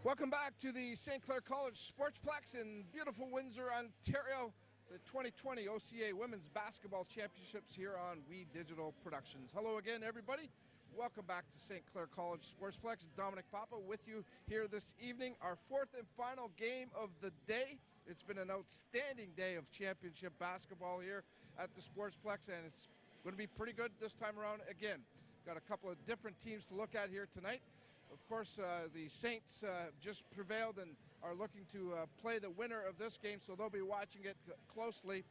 Welcome back to the St. Clair College Sportsplex in beautiful Windsor, Ontario. The 2020 OCA Women's Basketball Championships here on We Digital Productions. Hello again, everybody. Welcome back to St. Clair College Sportsplex. Dominic Papa with you here this evening. Our fourth and final game of the day. It's been an outstanding day of championship basketball here at the Sportsplex, and it's going to be pretty good this time around again. Got a couple of different teams to look at here tonight. Of course, the Saints just prevailed and are looking to play the winner of this game, so they'll be watching it closely.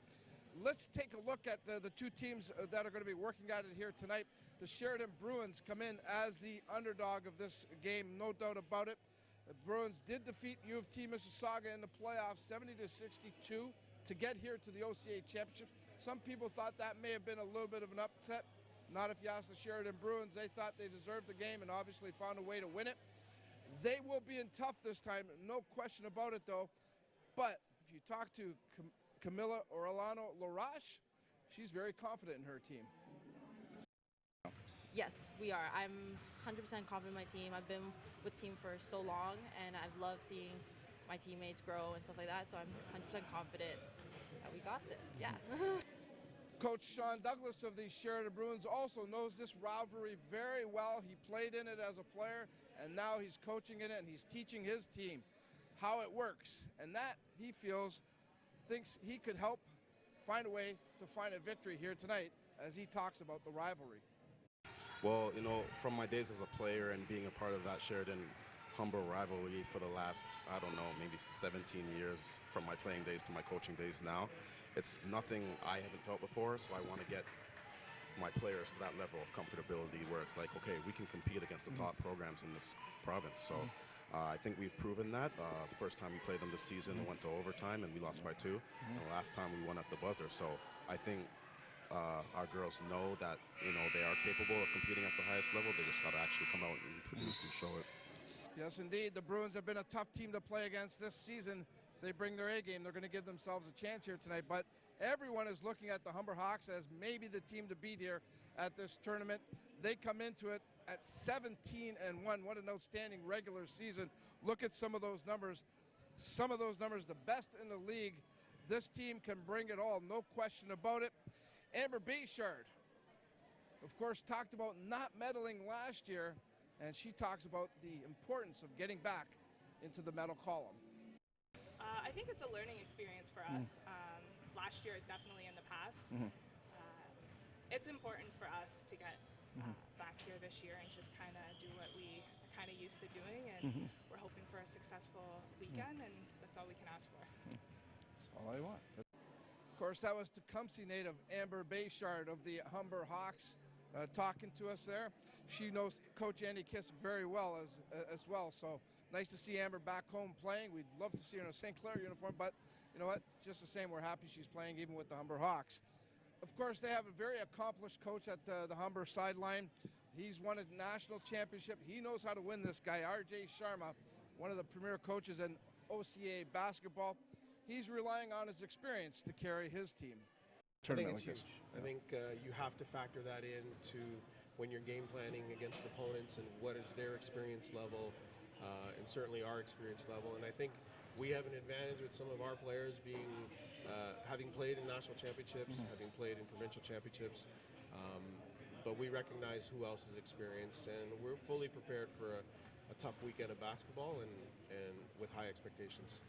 Let's take a look at the two teams that are going to be working at it here tonight. The Sheridan Bruins come in as the underdog of this game, no doubt about it. The Bruins did defeat U of T Mississauga in the playoffs 70-62 to get here to the OCA Championship. Some people thought that may have been a little bit of an upset. Not if you ask the Sheridan Bruins. They thought they deserved the game and obviously found a way to win it. They will be in tough this time, no question about it though. But if you talk to Camilla Orlano Larache, she's very confident in her team. Yes, we are. I'm 100% confident in my team. I've been with the team for so long and I've loved seeing my teammates grow and stuff like that, so I'm 100% confident that we got this, yeah. Coach Sean Douglas of the Sheridan Bruins also knows this rivalry very well. He played in it as a player, and now he's coaching in it, and he's teaching his team how it works. And that, he thinks he could help find a way to find a victory here tonight as he talks about the rivalry. Well, you know, from my days as a player and being a part of that Sheridan Humber rivalry for the last, I don't know, maybe 17 years from my playing days to my coaching days now, it's nothing I haven't felt before, so I want to get my players to that level of comfortability where it's like, okay, we can compete against the top programs in this province. So I think we've proven that. The first time we played them this season, it went to overtime and we lost by 2. And the last time we won at the buzzer. So I think our girls know that, you know, they are capable of competing at the highest level. They just got to actually come out and produce and show it. Yes, indeed. The Bruins have been a tough team to play against this season. They bring their A game, they're going to give themselves a chance here tonight. But everyone is looking at the Humber Hawks as maybe the team to beat here at this tournament. They come into it at 17-1. What an outstanding regular season. Look at some of those numbers. Some of those numbers, the best in the league. This team can bring it all, no question about it. Amber Bechard, of course, talked about not medaling last year, and she talks about the importance of getting back into the medal column. I think it's a learning experience for us. Last year is definitely in the past. It's important for us to get back here this year and just kind of do what we are kind of used to doing, and we're hoping for a successful weekend, and that's all we can ask for. That's all I want. Of course, that was Tecumseh native Amber Bechard of the Humber Hawks talking to us there. She knows Coach Andy Kiss very well as well, so nice to see Amber back home playing. We'd love to see her in a St. Clair uniform, but you know what? Just the same, we're happy she's playing even with the Humber Hawks. Of course, they have a very accomplished coach at the Humber sideline. He's won a national championship. He knows how to win this guy, RJ Sharma, one of the premier coaches in OCA basketball. He's relying on his experience to carry his team. I think it's huge. I think you have to factor that into when you're game planning against opponents and what is their experience level, and certainly our experience level. And I think we have an advantage with some of our players being, having played in national championships, having played in provincial championships, but we recognize who else is experienced, and we're fully prepared for a tough weekend of basketball and with high expectations.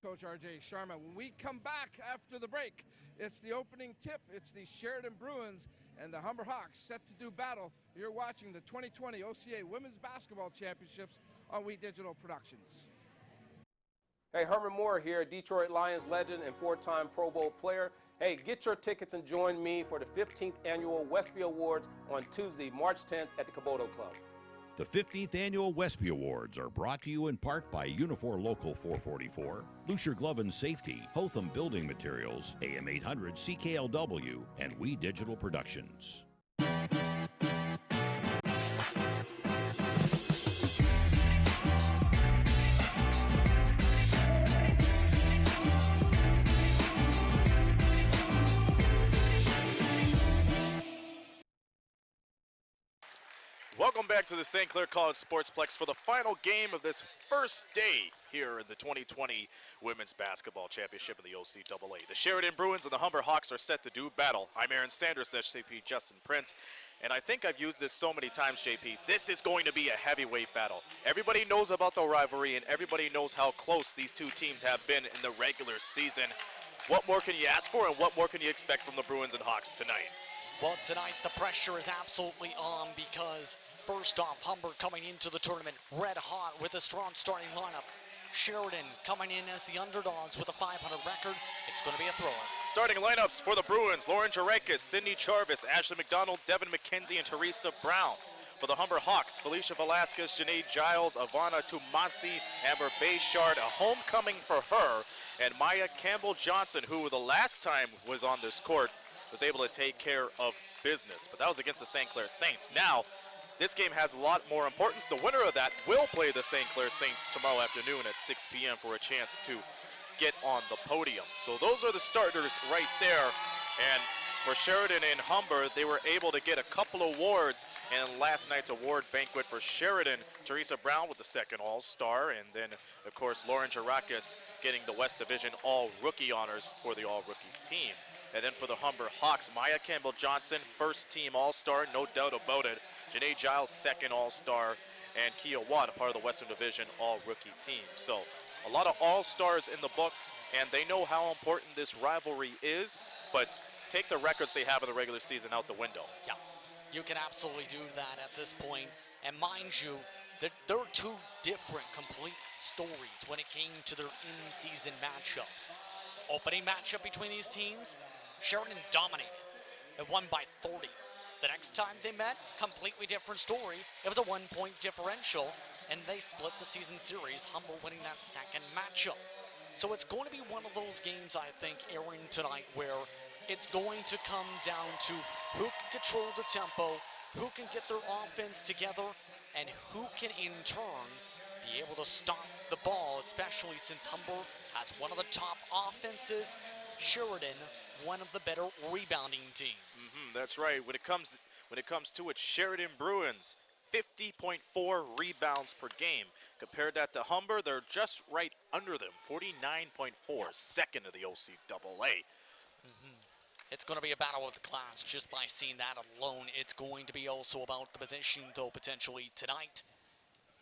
Coach RJ Sharma. When we come back after the break, it's the opening tip. It's the Sheridan Bruins and the Humber Hawks set to do battle. You're watching the 2020 OCA Women's Basketball Championships on We Digital Productions. Hey, Herman Moore here, Detroit Lions legend and 4-time Pro Bowl player. Hey, get your tickets and join me for the 15th Annual Westby Awards on Tuesday, March 10th at the Caboto Club. The 15th Annual Westby Awards are brought to you in part by Unifor Local 444, Lucier Glove and Safety, Hotham Building Materials, AM 800 CKLW, and We Digital Productions. Welcome back to the St. Clair College Sportsplex for the final game of this first day here in the 2020 Women's Basketball Championship in the OCAA. The Sheridan Bruins and the Humber Hawks are set to do battle. I'm Aaron Sanders, SCP Justin Prince, and I think I've used this so many times, JP. This is going to be a heavyweight battle. Everybody knows about the rivalry, and everybody knows how close these two teams have been in the regular season. What more can you ask for, and what more can you expect from the Bruins and Hawks tonight? Well, tonight the pressure is absolutely on because first off, Humber coming into the tournament red hot with a strong starting lineup. Sheridan coming in as the underdogs with a 500 record. It's going to be a thrower. Starting lineups for the Bruins: Lauren Jarekis, Sydney Charvis, Ashley McDonald, Devin McKenzie, and Teresa Brown. For the Humber Hawks, Felicia Velasquez, Janae Giles, Ivana Tumasi, Amber Bayshard, a homecoming for her, and Maya Campbell-Johnson, who the last time was on this court was able to take care of business, but that was against the St. Clair Saints. Now, this game has a lot more importance. The winner of that will play the St. Clair Saints tomorrow afternoon at 6 p.m. for a chance to get on the podium. So those are the starters right there. And for Sheridan and Humber, they were able to get a couple awards in last night's award banquet. For Sheridan, Teresa Brown with the second All-Star, and then, of course, Lauren Jarakis getting the West Division All-Rookie honors for the All-Rookie team. And then for the Humber Hawks, Maya Campbell-Johnson, first-team All-Star, no doubt about it. Janae Giles, second All-Star, and Kia Watt, a part of the Western Division All-Rookie team. So a lot of All-Stars in the book, and they know how important this rivalry is, but take the records they have in the regular season out the window. Yeah, you can absolutely do that at this point. And mind you, there are two different complete stories when it came to their in-season matchups. Opening matchup between these teams, Sheridan dominated and won by 30. The next time they met, completely different story. It was a 1-point differential, and they split the season series, Humber winning that second matchup. So it's going to be one of those games, I think, Aaron, tonight, where it's going to come down to who can control the tempo, who can get their offense together, and who can, in turn, be able to stop the ball, especially since Humber has one of the top offenses, Sheridan, one of the better rebounding teams. That's right. When it comes to it, Sheridan Bruins, 50.4 rebounds per game. Compare that to Humber, they're just right under them, 49.4, second of the OCAA. It's going to be a battle of the class just by seeing that alone. It's going to be also about the positioning, though, potentially tonight.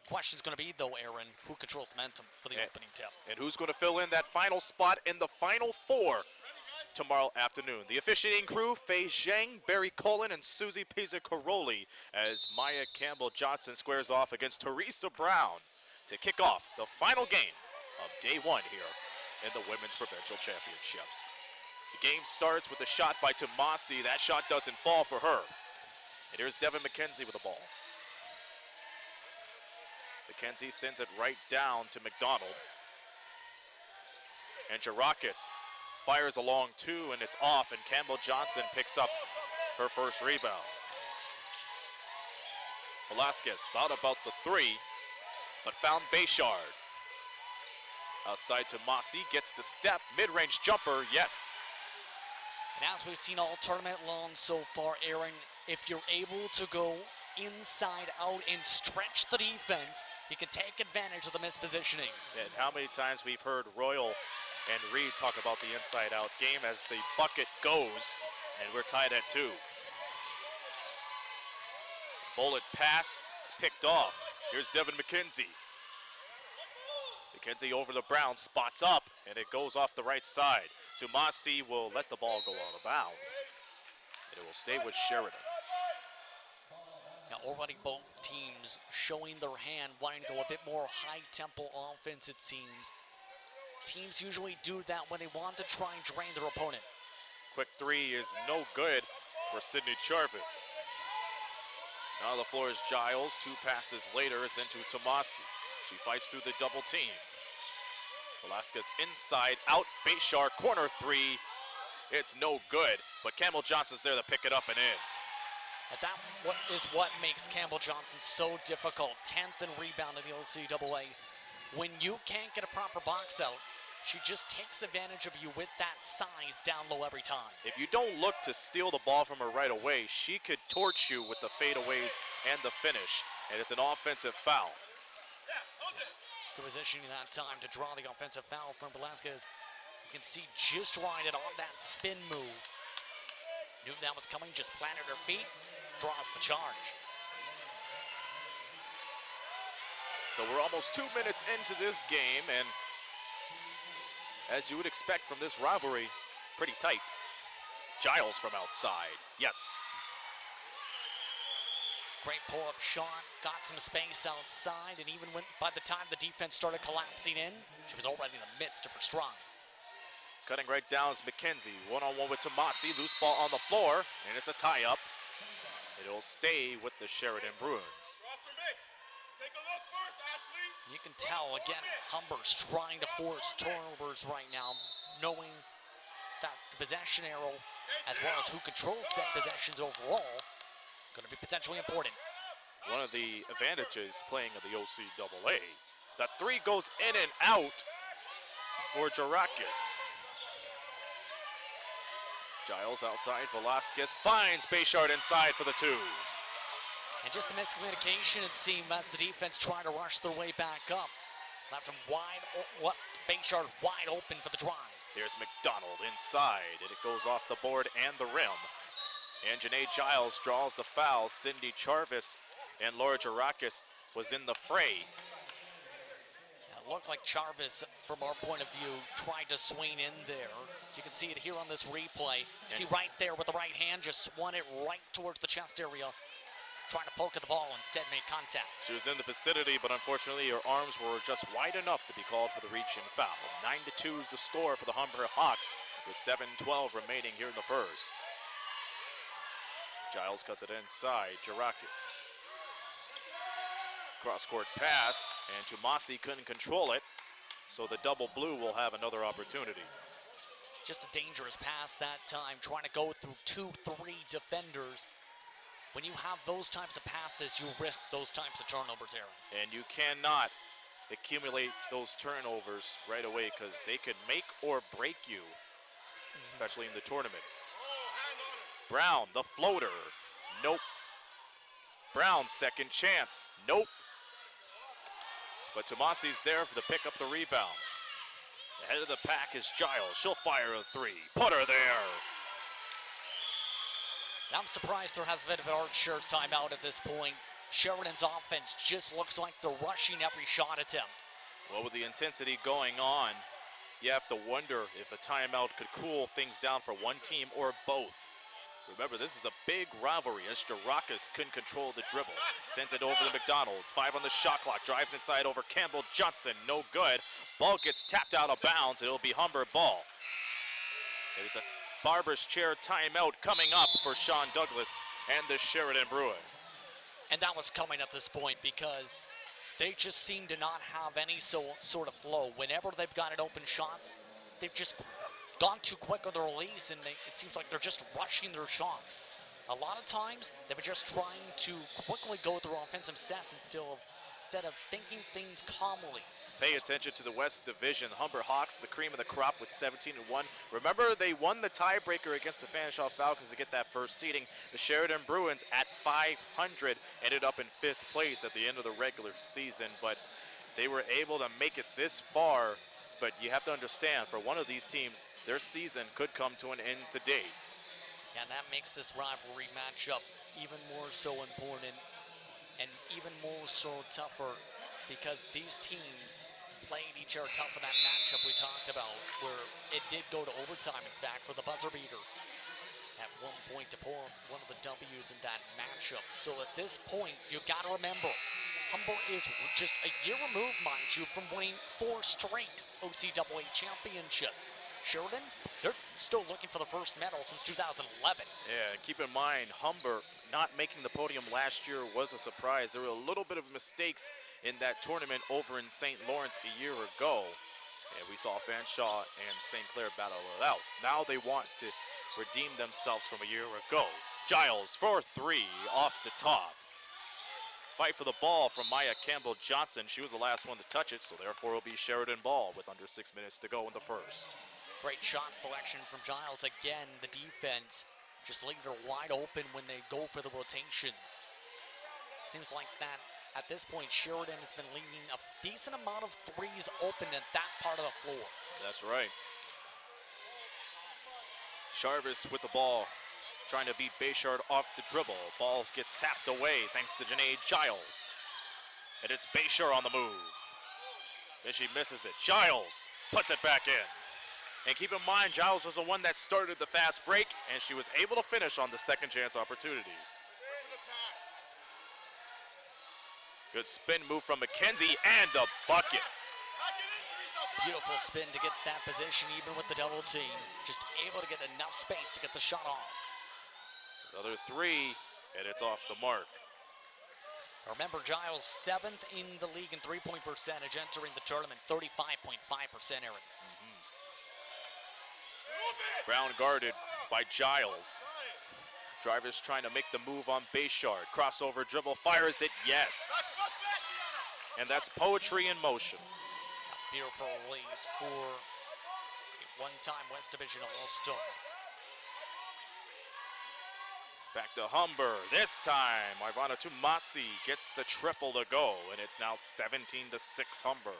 Question's going to be, though, Aaron, who controls the momentum for the opening tip? And who's going to fill in that final spot in the Final Four tomorrow afternoon? The officiating crew, Faye Zhang, Barry Cullen, and Susie Pizza-Caroli, as Maya Campbell-Johnson squares off against Teresa Brown to kick off the final game of day one here in the Women's Provincial Championships. The game starts with a shot by Tomasi. That shot doesn't fall for her. And here's Devin McKenzie with the ball. McKenzie sends it right down to McDonald. And Jarakis fires along two, and it's off, and Campbell-Johnson picks up her first rebound. Velasquez thought about the three, but found Bayshard. Outside to Mossy, gets the step, mid-range jumper, yes. And as we've seen all tournament long so far, Aaron, if you're able to go inside out and stretch the defense, you can take advantage of the mispositionings. And how many times we've heard Royal and Reed talk about the inside-out game as the bucket goes, and we're tied at 2. Bullet pass is picked off. Here's Devin McKenzie. McKenzie over the Brown, spots up, and it goes off the right side. Tumasi will let the ball go out of bounds, and it will stay with Sheridan. Now already both teams showing their hand, wanting to go a bit more high-tempo offense, it seems. Teams usually do that when they want to try and drain their opponent. Quick three is no good for Sydney Charvis. Now the floor is Giles. 2 passes later, it's into Tomasi. She fights through the double team. Velasquez inside, out, Bayshard, corner three. It's no good, but Campbell-Johnson's there to pick it up and in. And that is what makes Campbell-Johnson so difficult. 10th in rebound in the OCAA. When you can't get a proper box out, She just takes advantage of you with that size down low every time. If you don't look to steal the ball from her right away, she could torch you with the fadeaways and the finish, and it's an offensive foul. Good positioning that time to draw the offensive foul from Velasquez. You can see just right it on that spin move. Knew that was coming, just planted her feet, draws the charge. So we're almost 2 minutes into this game, and as you would expect from this rivalry, pretty tight. Giles from outside, yes. Great pull-up shot, got some space outside, and even when, by the time the defense started collapsing in, she was already in the midst of her stride. Cutting right down is McKenzie. One-on-one with Tomasi, loose ball on the floor, and it's a tie-up. It'll stay with the Sheridan Bruins. You can tell, again, Humber's trying to force turnovers right now, knowing that the possession arrow, as well as who controls set possessions overall, going to be potentially important. One of the advantages playing at the OCAA, that three goes in and out for Jarakis. Giles outside, Velasquez finds Bayshard inside for the two. And just a miscommunication, it seemed, as the defense tried to rush their way back up. Left him Bayshard wide open for the drive. There's McDonald inside, and it goes off the board and the rim. And Janae Giles draws the foul. Cindy Charvis and Laura Jarakis was in the fray. It looked like Charvis, from our point of view, tried to swing in there. You can see it here on this replay. See right there with the right hand, just swung it right towards the chest area. Trying to poke at the ball, instead made contact. She was in the vicinity, but unfortunately her arms were just wide enough to be called for the reach and foul. 9-2 is the score for the Humber Hawks, with 7:12 remaining here in the first. Giles cuts it inside, Jaraki. Cross-court pass, and Tomasi couldn't control it, so the double blue will have another opportunity. Just a dangerous pass that time, trying to go through 2-3 defenders. When you have those types of passes, you risk those types of turnovers, Aaron. And you cannot accumulate those turnovers right away because they could make or break you, especially in the tournament. Brown, the floater. Nope. Brown, second chance. Nope. But Tomasi's there for the pick up the rebound. Ahead of the pack is Giles. She'll fire a three. Put her there. I'm surprised there hasn't been an Art Shirts timeout at this point. Sheridan's offense just looks like they're rushing every shot attempt. Well, with the intensity going on, you have to wonder if a timeout could cool things down for one team or both. Remember, this is a big rivalry as Jarakis couldn't control the dribble. Sends it over to McDonald. 5 on the shot clock. Drives inside over Campbell Johnson. No good. Ball gets tapped out of bounds. It'll be Humber ball. It's a barber's chair timeout coming up for Sean Douglas and the Sheridan Bruins. And that was coming at this point because they just seem to not have any sort of flow. Whenever they've gotten open shots, they've just gone too quick with their release, and it seems like they're just rushing their shots. A lot of times, they were just trying to quickly go through offensive sets instead of thinking things calmly. Pay attention to the West Division. Humber Hawks, the cream of the crop with 17-1. Remember, they won the tiebreaker against the Fanshawe Falcons to get that first seeding. The Sheridan Bruins at 500 ended up in 5th place at the end of the regular season, but they were able to make it this far. But you have to understand, for one of these teams, their season could come to an end today. And that makes this rivalry matchup even more so important and even more so tougher, because these teams played each other tough in that matchup we talked about, where it did go to overtime, in fact, for the buzzer beater at one point to pull one of the W's in that matchup. So at this point, you got to remember, Humber is just a year removed, mind you, from winning 4 straight OCAA championships. Sheridan, they're still looking for the first medal since 2011. Yeah, and keep in mind, Humber not making the podium last year was a surprise. There were a little bit of mistakes in that tournament over in St. Lawrence a year ago. And we saw Fanshawe and St. Clair battle it out. Now they want to redeem themselves from a year ago. Giles for 3 off the top. fight for the ball from Maya Campbell-Johnson. She was the last one to touch it, so therefore it'll be Sheridan ball with under 6 minutes to go in the first. Great shot selection from Giles. Again, the defense just leaving her wide open when they go for the rotations. Seems like that at this point, Sheridan has been leaving a decent amount of threes open at that part of the floor. That's right. Jarvis with the ball, trying to beat Bayshard off the dribble. Ball gets tapped away thanks to Janae Giles. And it's Bayshard on the move. And she misses it. Giles puts it back in. And keep in mind, Giles was the one that started the fast break, and she was able to finish on the second chance opportunity. Good spin move from McKenzie and a bucket. Beautiful spin to get that position, even with the double team. Just able to get enough space to get the shot off. Another three, and it's off the mark. Remember, Giles 7th in the league in three-point percentage entering the tournament, 35.5%, Aaron. Brown guarded by Giles. Drivers trying to make the move on Bayshard. Crossover dribble, fires it, yes. And that's poetry in motion. A beautiful release for a one-time West Division All-Star. Back to Humber. This time, Ivana Tumasi gets the triple to go, and it's now 17-6 Humber.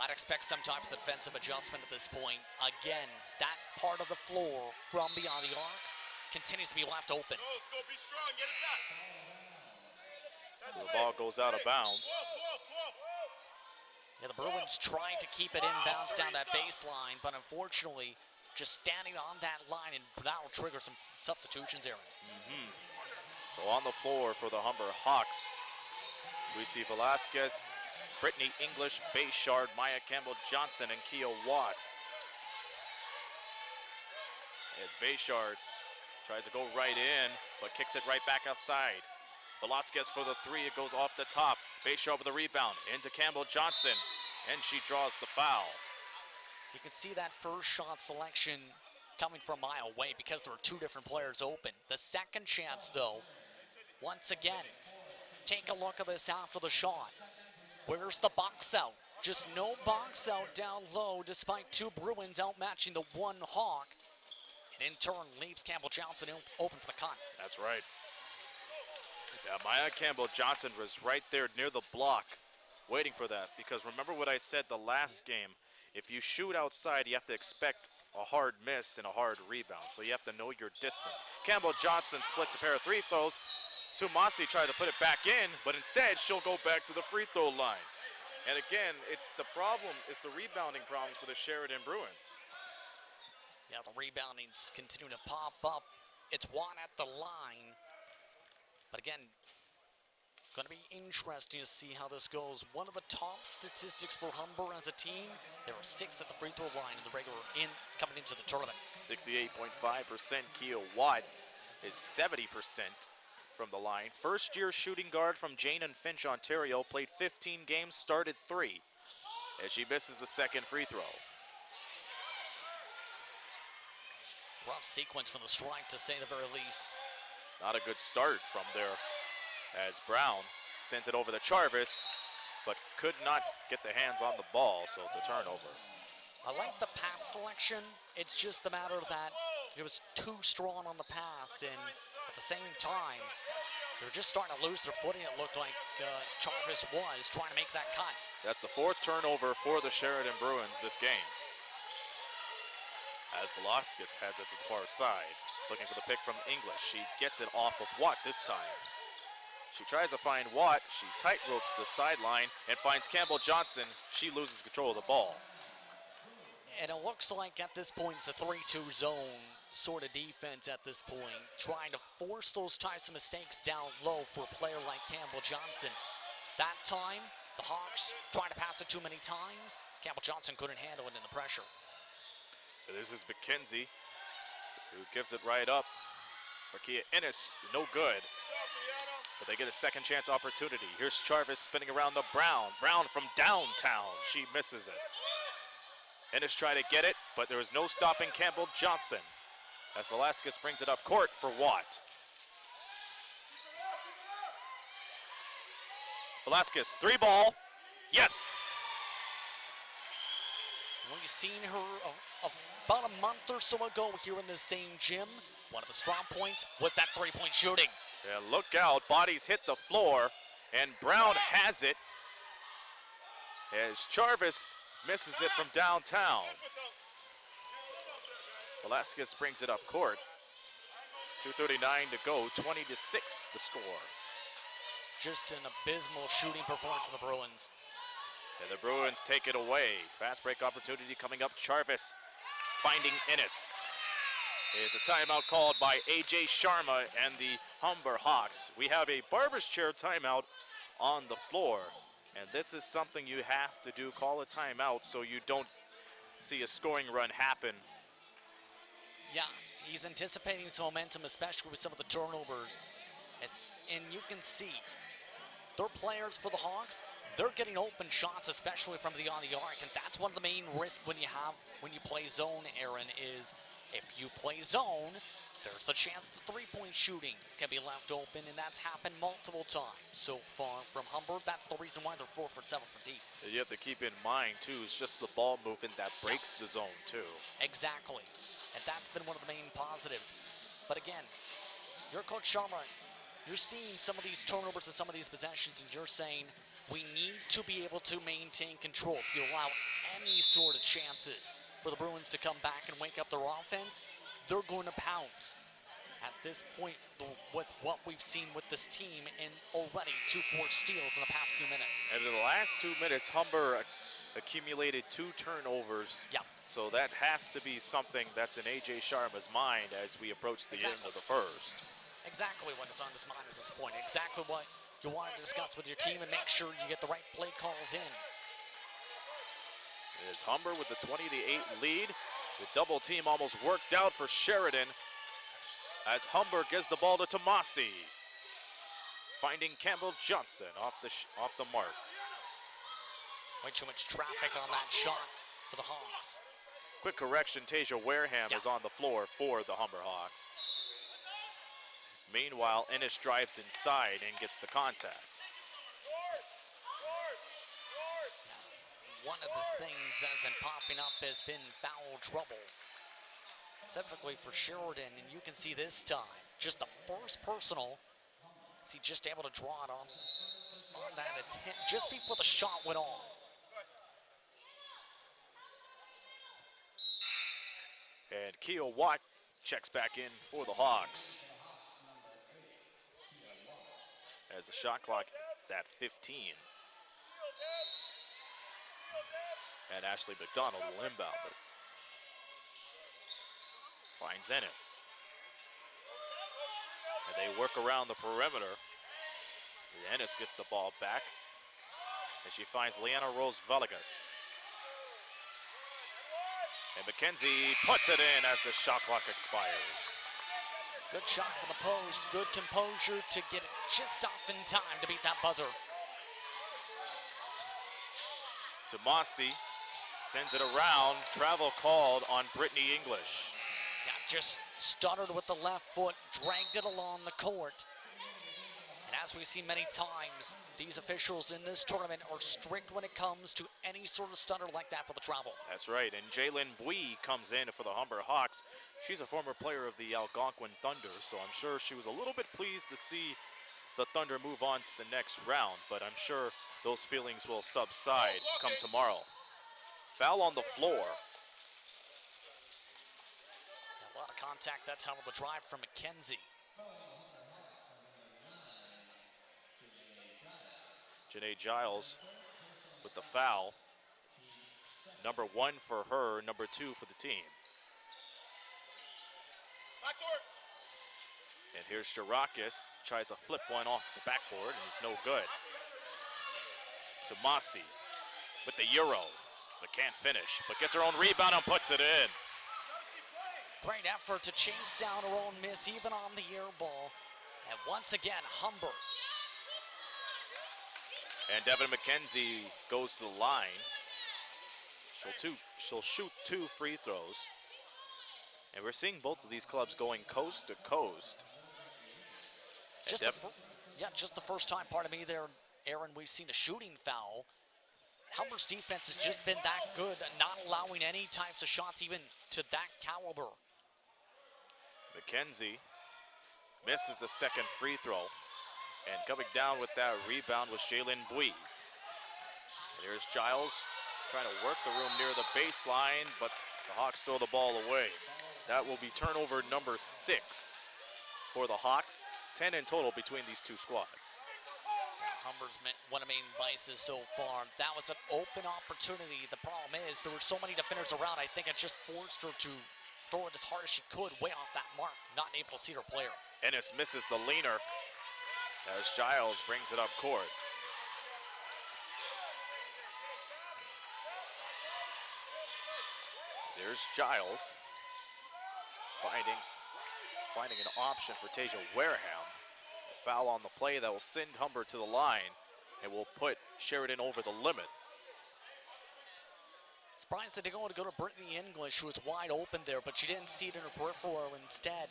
I'd expect some type of defensive adjustment at this point. Again, that part of the floor from beyond the arc continues to be left open. So the ball goes out of bounds. Yeah, the Bruins trying to keep it inbounds down that baseline, but unfortunately, just standing on that line, and that will trigger some substitutions, Aaron. So on the floor for the Humber Hawks, we see Velasquez, Brittany English, Bayshard, Maya Campbell-Johnson, and Kia Watt. As Bayshard tries to go right in, but kicks it right back outside. Velasquez for the three, it goes off the top. Bayshard with the rebound, into Campbell-Johnson, and she draws the foul. You can see that first shot selection coming from a mile away because there are two different players open. The second chance, though, once again, take a look at this after the shot. Where's the box out? Just no box out down low, despite two Bruins outmatching the one Hawk. And in turn, leaves Campbell-Johnson open for the cut. That's right. Yeah, Maya Campbell-Johnson was right there near the block, waiting for that. Because remember what I said the last game, if you shoot outside, you have to expect a hard miss and a hard rebound. So you have to know your distance. Campbell-Johnson splits a pair of free throws. Tumasi tried to put it back in, but instead she'll go back to the free throw line. And again, it's the rebounding problems for the Sheridan Bruins. Yeah, the rebounding's continuing to pop up. It's one at the line. But again, going to be interesting to see how this goes. One of the top statistics for Humber as a team, there are 6 at the free throw line in the coming into the tournament. 68.5%. Kia Watt is 70% from the line. First-year shooting guard from Jane and Finch, Ontario, played 15 games, started 3, as she misses the second free throw. Rough sequence from the strike, to say the very least. Not a good start from there, as Brown sent it over to Jarvis, but could not get the hands on the ball, so it's a turnover. I like the pass selection. It's just a matter that it was too strong on the pass, and at the same time, they're just starting to lose their footing. It looked like Jarvis was trying to make that cut. That's the 4th turnover for the Sheridan Bruins this game. As Velasquez has it to the far side, looking for the pick from English. She gets it off of Watt this time. She tries to find Watt. She tight ropes the sideline and finds Campbell-Johnson. She loses control of the ball. And it looks like at this point it's a 3-2 zone sort of defense at this point, trying to force those types of mistakes down low for a player like Campbell-Johnson. That time, the Hawks tried to pass it too many times. Campbell-Johnson couldn't handle it in the pressure. This is McKenzie, who gives it right up. Rakia Ennis, no good. But they get a second chance opportunity. Here's Jarvis spinning around the Brown. Brown from downtown. She misses it. Ennis tried to get it, but there was no stopping Campbell-Johnson, as Velasquez brings it up court for Watt. Velasquez, 3-ball. Yes! We've seen her about a month or so ago here in the same gym. One of the strong points was that three-point shooting. Yeah, look out, bodies hit the floor, and Brown has it as Jarvis misses it from downtown. Velasquez brings it up court. 2:39 to go, 20-6 the score. Just an abysmal shooting performance of the Bruins. And the Bruins take it away. Fast break opportunity coming up. Jarvis finding Ennis. It's a timeout called by A.J. Sharma and the Humber Hawks. We have a barber's chair timeout on the floor. And this is something you have to do. Call a timeout so you don't see a scoring run happen. Yeah, he's anticipating some momentum, especially with some of the turnovers. And you can see their players for the Hawks, they're getting open shots, especially from beyond the arc. And that's one of the main risks when you play zone, Aaron, is if you play zone, there's the chance the three-point shooting can be left open, and that's happened multiple times so far from Humber. That's the reason why they're 4 for 7 from deep. You have to keep in mind, too, it's just the ball movement that breaks the zone, too. Exactly. And that's been one of the main positives. But again, your coach Sharma, you're seeing some of these turnovers and some of these possessions, and you're saying we need to be able to maintain control. If you allow any sort of chances for the Bruins to come back and wake up their offense, they're going to pounce. At this point, with what we've seen with this team, and already 2 forced steals in the past few minutes. And in the last 2 minutes, Humber accumulated 2 turnovers. Yeah. So that has to be something that's in A.J. Sharma's mind as we approach the end of the first. Exactly what is on his mind at this point. Exactly what you want to discuss with your team and make sure you get the right play calls in. It is Humber with the 20-8 lead. The double team almost worked out for Sheridan as Humber gives the ball to Tomasi. Finding Campbell Johnson off the mark. Way too much traffic on that shot for the Hawks. Quick correction, Tasia Wareham is on the floor for the Humber Hawks. Meanwhile, Ennis drives inside and gets the contact. One of the things that has been popping up has been foul trouble, specifically for Sheridan, and you can see this time, just the first personal, is he just able to draw it on that attempt just before the shot went off. And Keo Watt checks back in for the Hawks. As the shot clock is at 15. And Ashley McDonald will inbound it. Finds Ennis. And they work around the perimeter. Ennis gets the ball back. And she finds Liana Rose Villegas. And McKenzie puts it in as the shot clock expires. Good shot for the post, good composure to get it just off in time to beat that buzzer. Tomasi sends it around. Travel called on Brittany English. Yeah, just stuttered with the left foot, dragged it along the court. And as we've seen many times, these officials in this tournament are strict when it comes to any sort of stutter like that for the travel. That's right, and Jalen Bui comes in for the Humber Hawks. She's a former player of the Algonquin Thunder, so I'm sure she was a little bit pleased to see the Thunder move on to the next round, but I'm sure those feelings will subside come tomorrow. Foul on the floor. A lot of contact that time on the drive from McKenzie. Janae Giles with the foul. Number 1 for her, number 2 for the team. And here's Shirakis, tries to flip one off the backboard and it's no good. Tomasi with the Euro, but can't finish, but gets her own rebound and puts it in. Great effort to chase down her own miss, even on the air ball. And once again, Humber. And Devin McKenzie goes to the line. She'll shoot 2 free throws. And we're seeing both of these clubs going coast to coast. Just the first time, pardon me there, Aaron, we've seen a shooting foul. Humber's defense has just been that good, not allowing any types of shots even to that caliber. McKenzie misses the second free throw. And coming down with that rebound was Jalen Bui. And here's Giles trying to work the room near the baseline, but the Hawks throw the ball away. That will be turnover number 6 for the Hawks. 10 in total between these two squads. Humber's one of the main vices so far. That was an open opportunity. The problem is there were so many defenders around. I think it just forced her to throw it as hard as she could, way off that mark, not able to see her player. Ennis misses the leaner as Giles brings it up court. There's Giles finding an option for Tasia Wareham. A foul on the play that will send Humber to the line and will put Sheridan over the limit. Surprised that they're going to go to Brittany English, who was wide open there, but she didn't see it in her peripheral. Instead,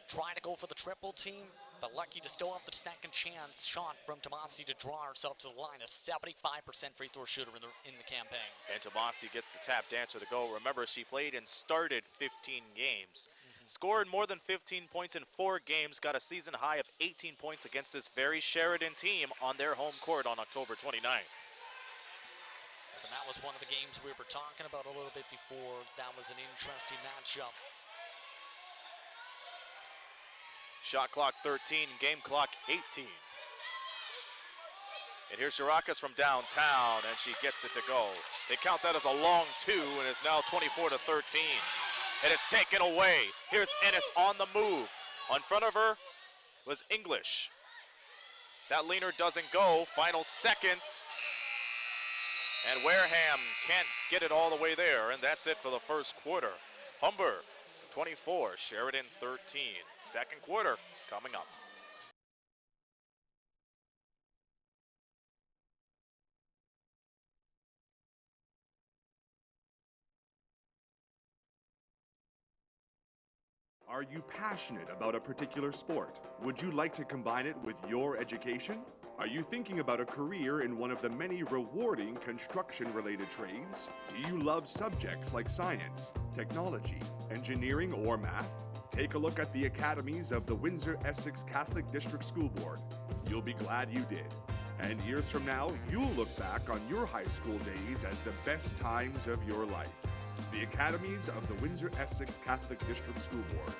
trying to go for the triple team, but lucky to still have the second chance shot from Tomasi to draw herself to the line. A 75% free throw shooter in the campaign. And Tomasi gets the tap dancer to go. Remember, she played and started 15 games. Scored more than 15 points in 4 games, got a season high of 18 points against this very Sheridan team on their home court on October 29th. And that was one of the games we were talking about a little bit before. That was an interesting matchup. Shot clock 13, game clock 18. And here's Shirakas from downtown, and she gets it to go. They count that as a long 2, and it's now 24-13. And it's taken away. Here's Ennis on the move. On front of her was English. That leaner doesn't go. Final seconds. And Wareham can't get it all the way there, and that's it for the first quarter. Humber 24, Sheridan 13. Second quarter coming up. Are you passionate about a particular sport? Would you like to combine it with your education? Are you thinking about a career in one of the many rewarding construction-related trades? Do you love subjects like science, technology, engineering, or math? Take a look at the academies of the Windsor-Essex Catholic District School Board. You'll be glad you did. And years from now, you'll look back on your high school days as the best times of your life. The academies of the Windsor-Essex Catholic District School Board.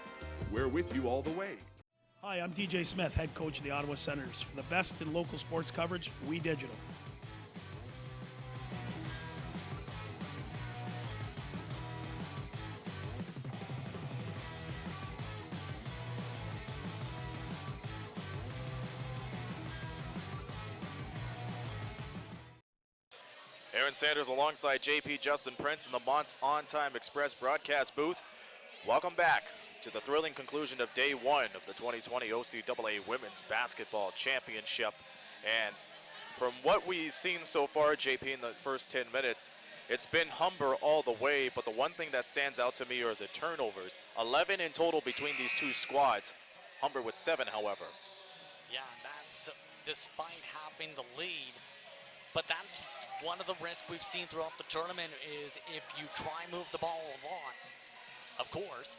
We're with you all the way. Hi, I'm DJ Smith, head coach of the Ottawa Senators. For the best in local sports coverage, We Digital. Aaron Sanders alongside JP Justin Prince in the Mont On Time Express broadcast booth. Welcome back to the thrilling conclusion of day 1 of the 2020 OCAA Women's Basketball Championship. And from what we've seen so far, JP, in the first 10 minutes, it's been Humber all the way, but the one thing that stands out to me are the turnovers. 11 in total between these two squads. Humber with 7, however. Yeah, that's despite having the lead. But that's one of the risks we've seen throughout the tournament is if you try and move the ball a lot, of course,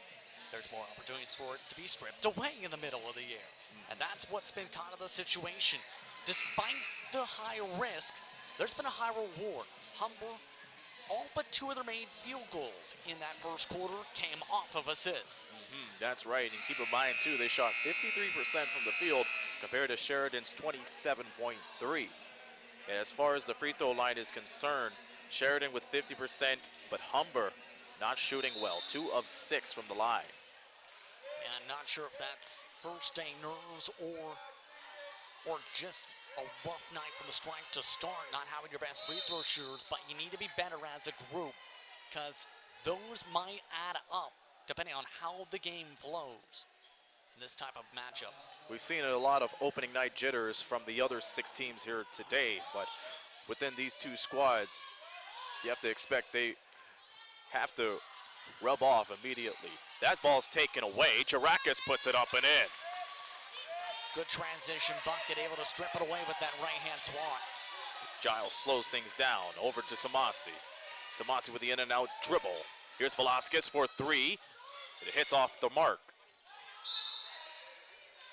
there's more opportunities for it to be stripped away in the middle of the year. And that's what's been kind of the situation. Despite the high risk, there's been a high reward. Humber, all but 2 of their made field goals in that first quarter came off of assists. That's right, and keep in mind too, they shot 53% from the field compared to Sheridan's 27.3. And as far as the free throw line is concerned, Sheridan with 50%, but Humber not shooting well. 2 of 6 from the line. And not sure if that's first day nerves or just a rough night from the strike to start, not having your best free throw shooters, but you need to be better as a group because those might add up depending on how the game flows in this type of matchup. We've seen a lot of opening night jitters from the other 6 teams here today, but within these 2 squads, you have to expect they have to rub off immediately. That ball's taken away. Jarakis puts it up and in. Good transition bucket, able to strip it away with that right-hand swat. Giles slows things down. Over to Tomasi. Tomasi with the in-and-out dribble. Here's Velasquez for three. It hits off the mark.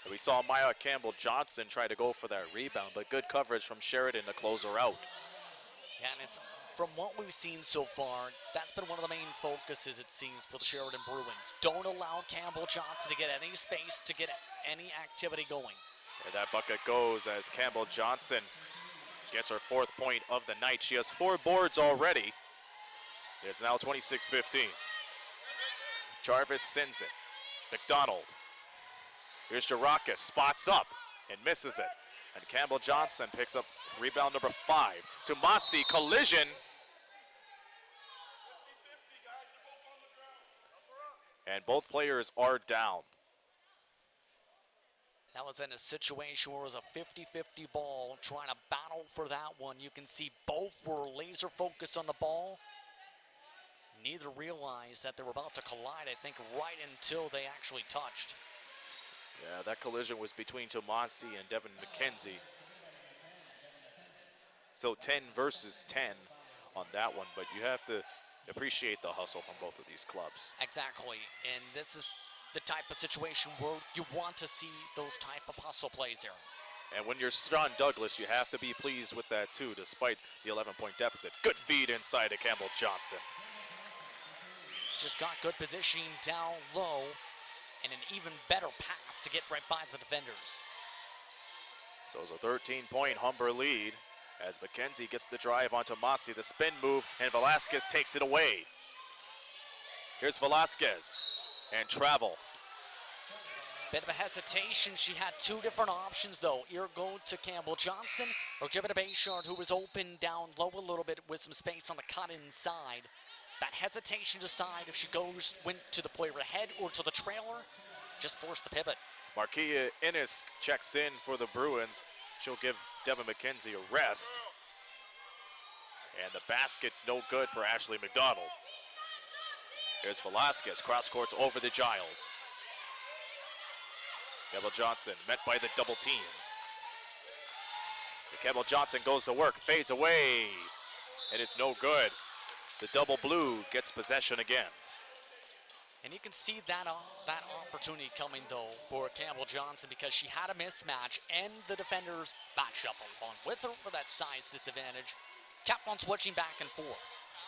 And we saw Maya Campbell-Johnson try to go for that rebound, but good coverage from Sheridan to close her out. Yeah, and it's from what we've seen so far, that's been one of the main focuses, it seems, for the Sheridan Bruins. Don't allow Campbell-Johnson to get any space, to get any activity going. And that bucket goes as Campbell-Johnson gets her 4th point of the night. She has 4 boards already. It's now 26-15. Jarvis sends it. McDonald. Here's Jarakis, spots up and misses it. And Campbell-Johnson picks up rebound number 5. Tomasi, collision. And both players are down. That was in a situation where it was a 50-50 ball, trying to battle for that one. You can see both were laser focused on the ball. Neither realized that they were about to collide, I think, right until they actually touched. Yeah, that collision was between Tomasi and Devin McKenzie. So 10 versus 10 on that one, but you have to appreciate the hustle from both of these clubs. Exactly, and this is the type of situation where you want to see those type of hustle plays, Aaron. And when you're Sean Douglas, you have to be pleased with that too, despite the 11-point deficit. Good feed inside to Campbell-Johnson. Just got good positioning down low and an even better pass to get right by the defenders. So it's a 13-point Humber lead as McKenzie gets the drive on Tomasi, the spin move, and Velasquez takes it away. Here's Velasquez and travel. Bit of a hesitation. She had 2 different options, though. Either go to Campbell-Johnson or give it to Bayshard, who was open down low a little bit with some space on the cut inside. That hesitation to decide if she went to the player ahead or to the trailer, just forced the pivot. Marquia Innes checks in for the Bruins. She'll give Devin McKenzie a rest. And the basket's no good for Ashley McDonald. Here's Velasquez, cross courts over the Giles. Campbell-Johnson met by the double team. Campbell-Johnson goes to work, fades away, and it's no good. The double blue gets possession again. And you can see that opportunity coming, though, for Campbell-Johnson because she had a mismatch and the defenders matched up along with her for that size disadvantage. Kept on switching back and forth.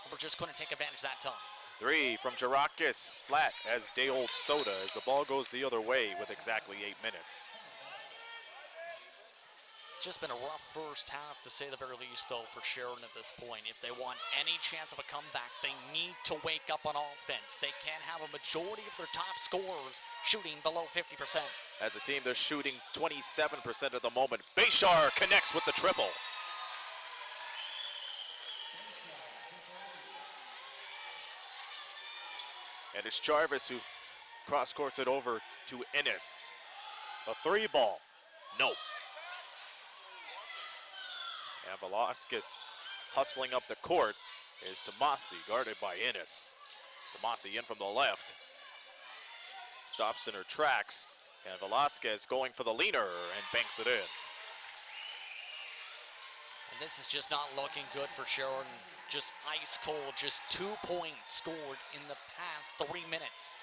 But just couldn't take advantage that time. 3 from Jarakis, flat as day old soda as the ball goes the other way with exactly 8 minutes. It's just been a rough first half, to say the very least, though, for Sheridan at this point. If they want any chance of a comeback, they need to wake up on offense. They can't have a majority of their top scorers shooting below 50%. As a team, they're shooting 27% at the moment. Bayshard connects with the triple. And it's Jarvis who cross-courts it over to Innes. A 3 ball. No. And Velasquez hustling up the court is Tomasi, guarded by Innes. Tomasi in from the left. Stops in her tracks. And Velasquez going for the leaner and banks it in. And this is just not looking good for Sheridan. Just ice cold, just 2 points scored in the past 3 minutes.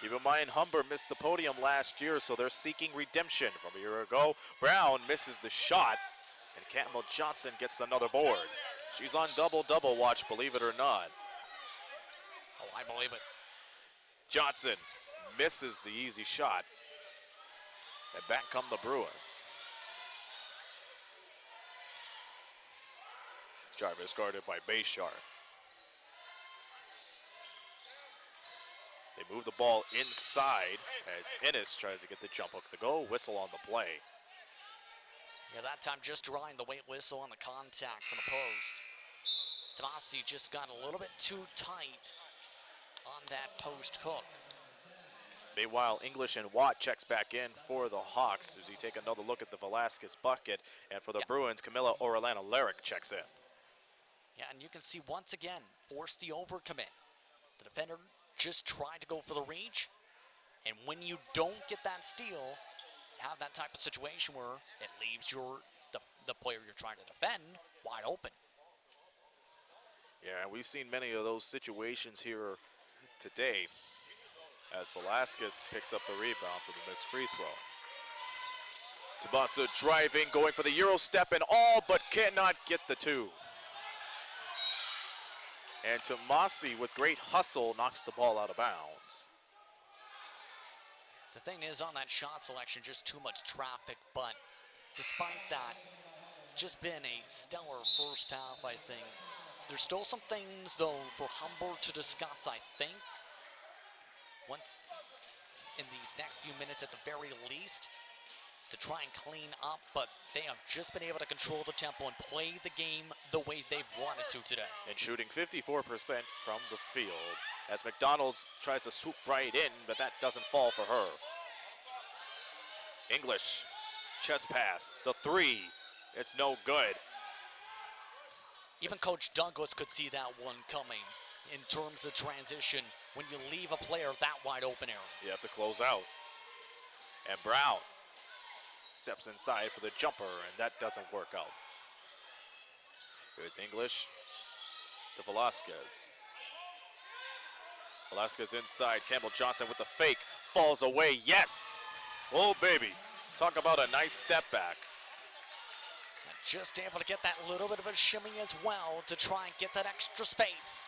Keep in mind, Humber missed the podium last year, so they're seeking redemption from a year ago. Brown misses the shot, and Campbell-Johnson gets another board. She's on double-double watch, believe it or not. Oh, I believe it. Johnson misses the easy shot, and back come the Bruins. Jarvis guarded by Bayshard. They move the ball inside as Innes tries to get the jump hook to go. Whistle on the play. Yeah, that time just drawing the white whistle on the contact from the post. Tomasi just got a little bit too tight on that post hook. Meanwhile, English and Watt checks back in for the Hawks as we take another look at the Velasquez bucket. And for the Bruins, Camilla Orellana-Larrick checks in. Yeah, and you can see once again, force the overcommit. The defender just tried to go for the reach, and when you don't get that steal, you have that type of situation where it leaves the player you're trying to defend wide open. Yeah, we've seen many of those situations here today as Velasquez picks up the rebound for the missed free throw. Tabasa driving, going for the Euro step and all, but cannot get the two. And Tomasi, with great hustle, knocks the ball out of bounds. The thing is, on that shot selection, just too much traffic, but despite that, it's just been a stellar first half, I think. There's still some things, though, for Humber to discuss, I think. Once in these next few minutes at the very least, to try and clean up, but they have just been able to control the tempo and play the game the way they've wanted to today. And shooting 54% from the field as McDonald's tries to swoop right in, but that doesn't fall for her. English, chest pass, the three, it's no good. Even Coach Douglas could see that one coming in terms of transition when you leave a player that wide open, Aaron. You have to close out. And Brown steps inside for the jumper, and that doesn't work out. Here's English to Velasquez. Velasquez inside, Campbell Johnson with the fake, falls away, yes! Oh baby, talk about a nice step back. Just able to get that little bit of a shimmy as well to try and get that extra space.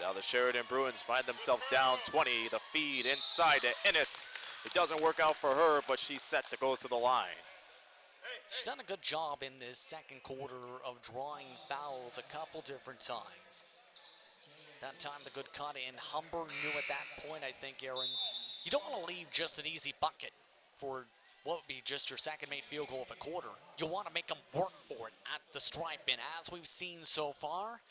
Now the Sheridan Bruins find themselves down 20, the feed inside to Ennis. It doesn't work out for her, but she's set to go to the line. She's done a good job in this second quarter of drawing fouls a couple different times. That time the good cut in. Humber knew at that point, I think, Aaron, you don't want to leave just an easy bucket for what would be just your second made field goal of a quarter. You want to make them work for it at the stripe, and as we've seen so far,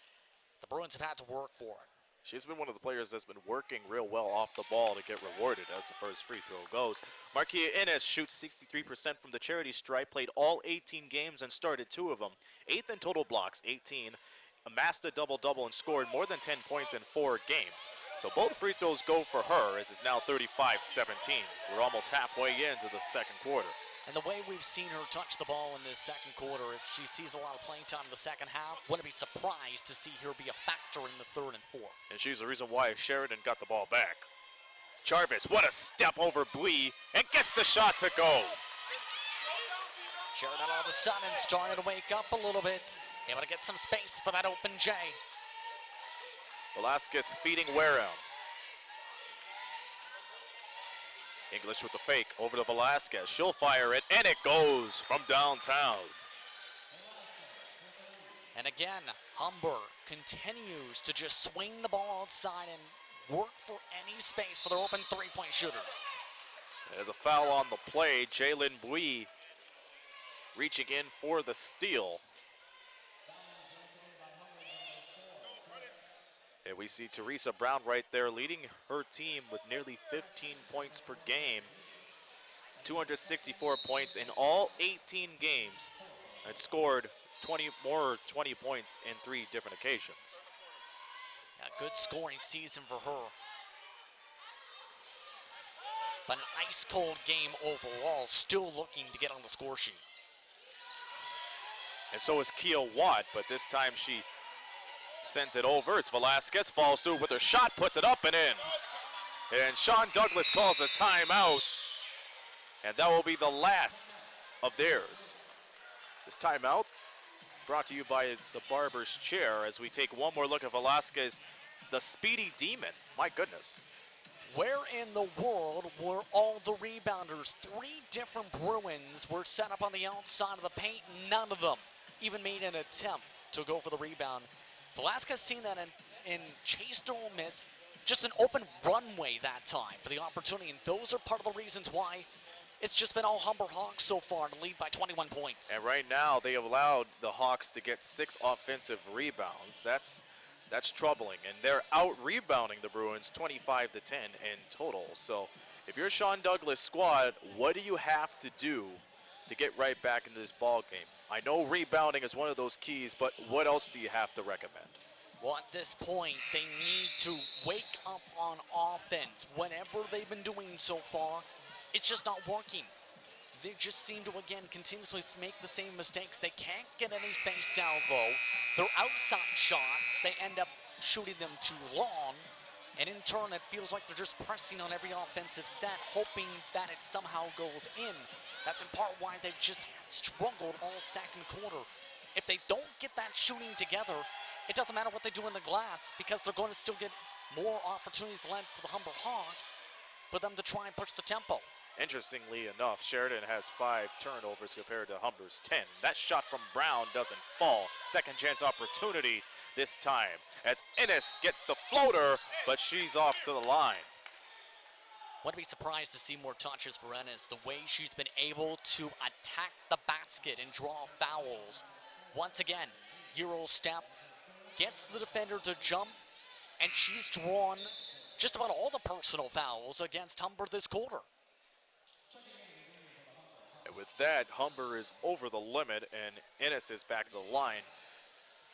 the Bruins have had to work for it. She's been one of the players that's been working real well off the ball to get rewarded as the first free throw goes. Marquia Innes shoots 63% from the charity stripe, played all 18 games and started 2 of them. 8th in total blocks, 18. Amassed a double-double and scored more than 10 points in 4 games. So both free throws go for her as it's now 35-17. We're almost halfway into the second quarter. And the way we've seen her touch the ball in this second quarter, if she sees a lot of playing time in the second half, wouldn't be surprised to see her be a factor in the third and fourth. And she's the reason why Sheridan got the ball back. Jarvis, what a step over Blee, and gets the shot to go. Sheridan all of a sudden starting to wake up a little bit, able to get some space for that open J. Velasquez feeding Wareham. English with the fake over to Velasquez. She'll fire it, and it goes from downtown. And again, Humber continues to just swing the ball outside and work for any space for their open three-point shooters. There's a foul on the play. Jalen Bui reaching in for the steal. And we see Teresa Brown right there leading her team with nearly 15 points per game. 264 points in all 18 games and scored 20 points in 3 different occasions. A good scoring season for her. But an ice-cold game overall, still looking to get on the score sheet. And so is Kia Watt, but this time she sends it over. It's Velasquez, falls through with her shot, puts it up and in. And Sean Douglas calls a timeout. And that will be the last of theirs. This timeout brought to you by the Barber's Chair as we take one more look at Velasquez, the speedy demon. My goodness. Where in the world were all the rebounders? 3 different Bruins were set up on the outside of the paint. None of them even made an attempt to go for the rebound. Velasquez seen that and chased or miss. Just an open runway that time for the opportunity, and those are part of the reasons why it's just been all Humber Hawks so far to lead by 21 points. And right now they have allowed the Hawks to get 6 offensive rebounds. That's troubling, and they're out rebounding the Bruins 25-10 in total. So if you're Sean Douglas' squad, what do you have to do to get right back into this ball game? I know rebounding is one of those keys, but what else do you have to recommend? Well, at this point, they need to wake up on offense. Whatever they've been doing so far, It's just not working. They just seem to, again, continuously make the same mistakes. They can't get any space down low. Their outside shots, they end up shooting them too long. And in turn, it feels like they're just pressing on every offensive set, hoping that it somehow goes in. That's in part why they've just struggled all second quarter. If they don't get that shooting together, it doesn't matter what they do in the glass, because they're going to still get more opportunities left for the Humber Hawks for them to try and push the tempo. Interestingly enough, Sheridan has 5 turnovers compared to Humber's 10. That shot from Brown doesn't fall. Second chance opportunity this time as Ennis gets the floater, but she's off to the line. Wouldn't be surprised to see more touches for Ennis. The way she's been able to attack the basket and draw fouls. Once again, Euro step, gets the defender to jump, and she's drawn just about all the personal fouls against Humber this quarter. And with that, Humber is over the limit, and Ennis is back to the line.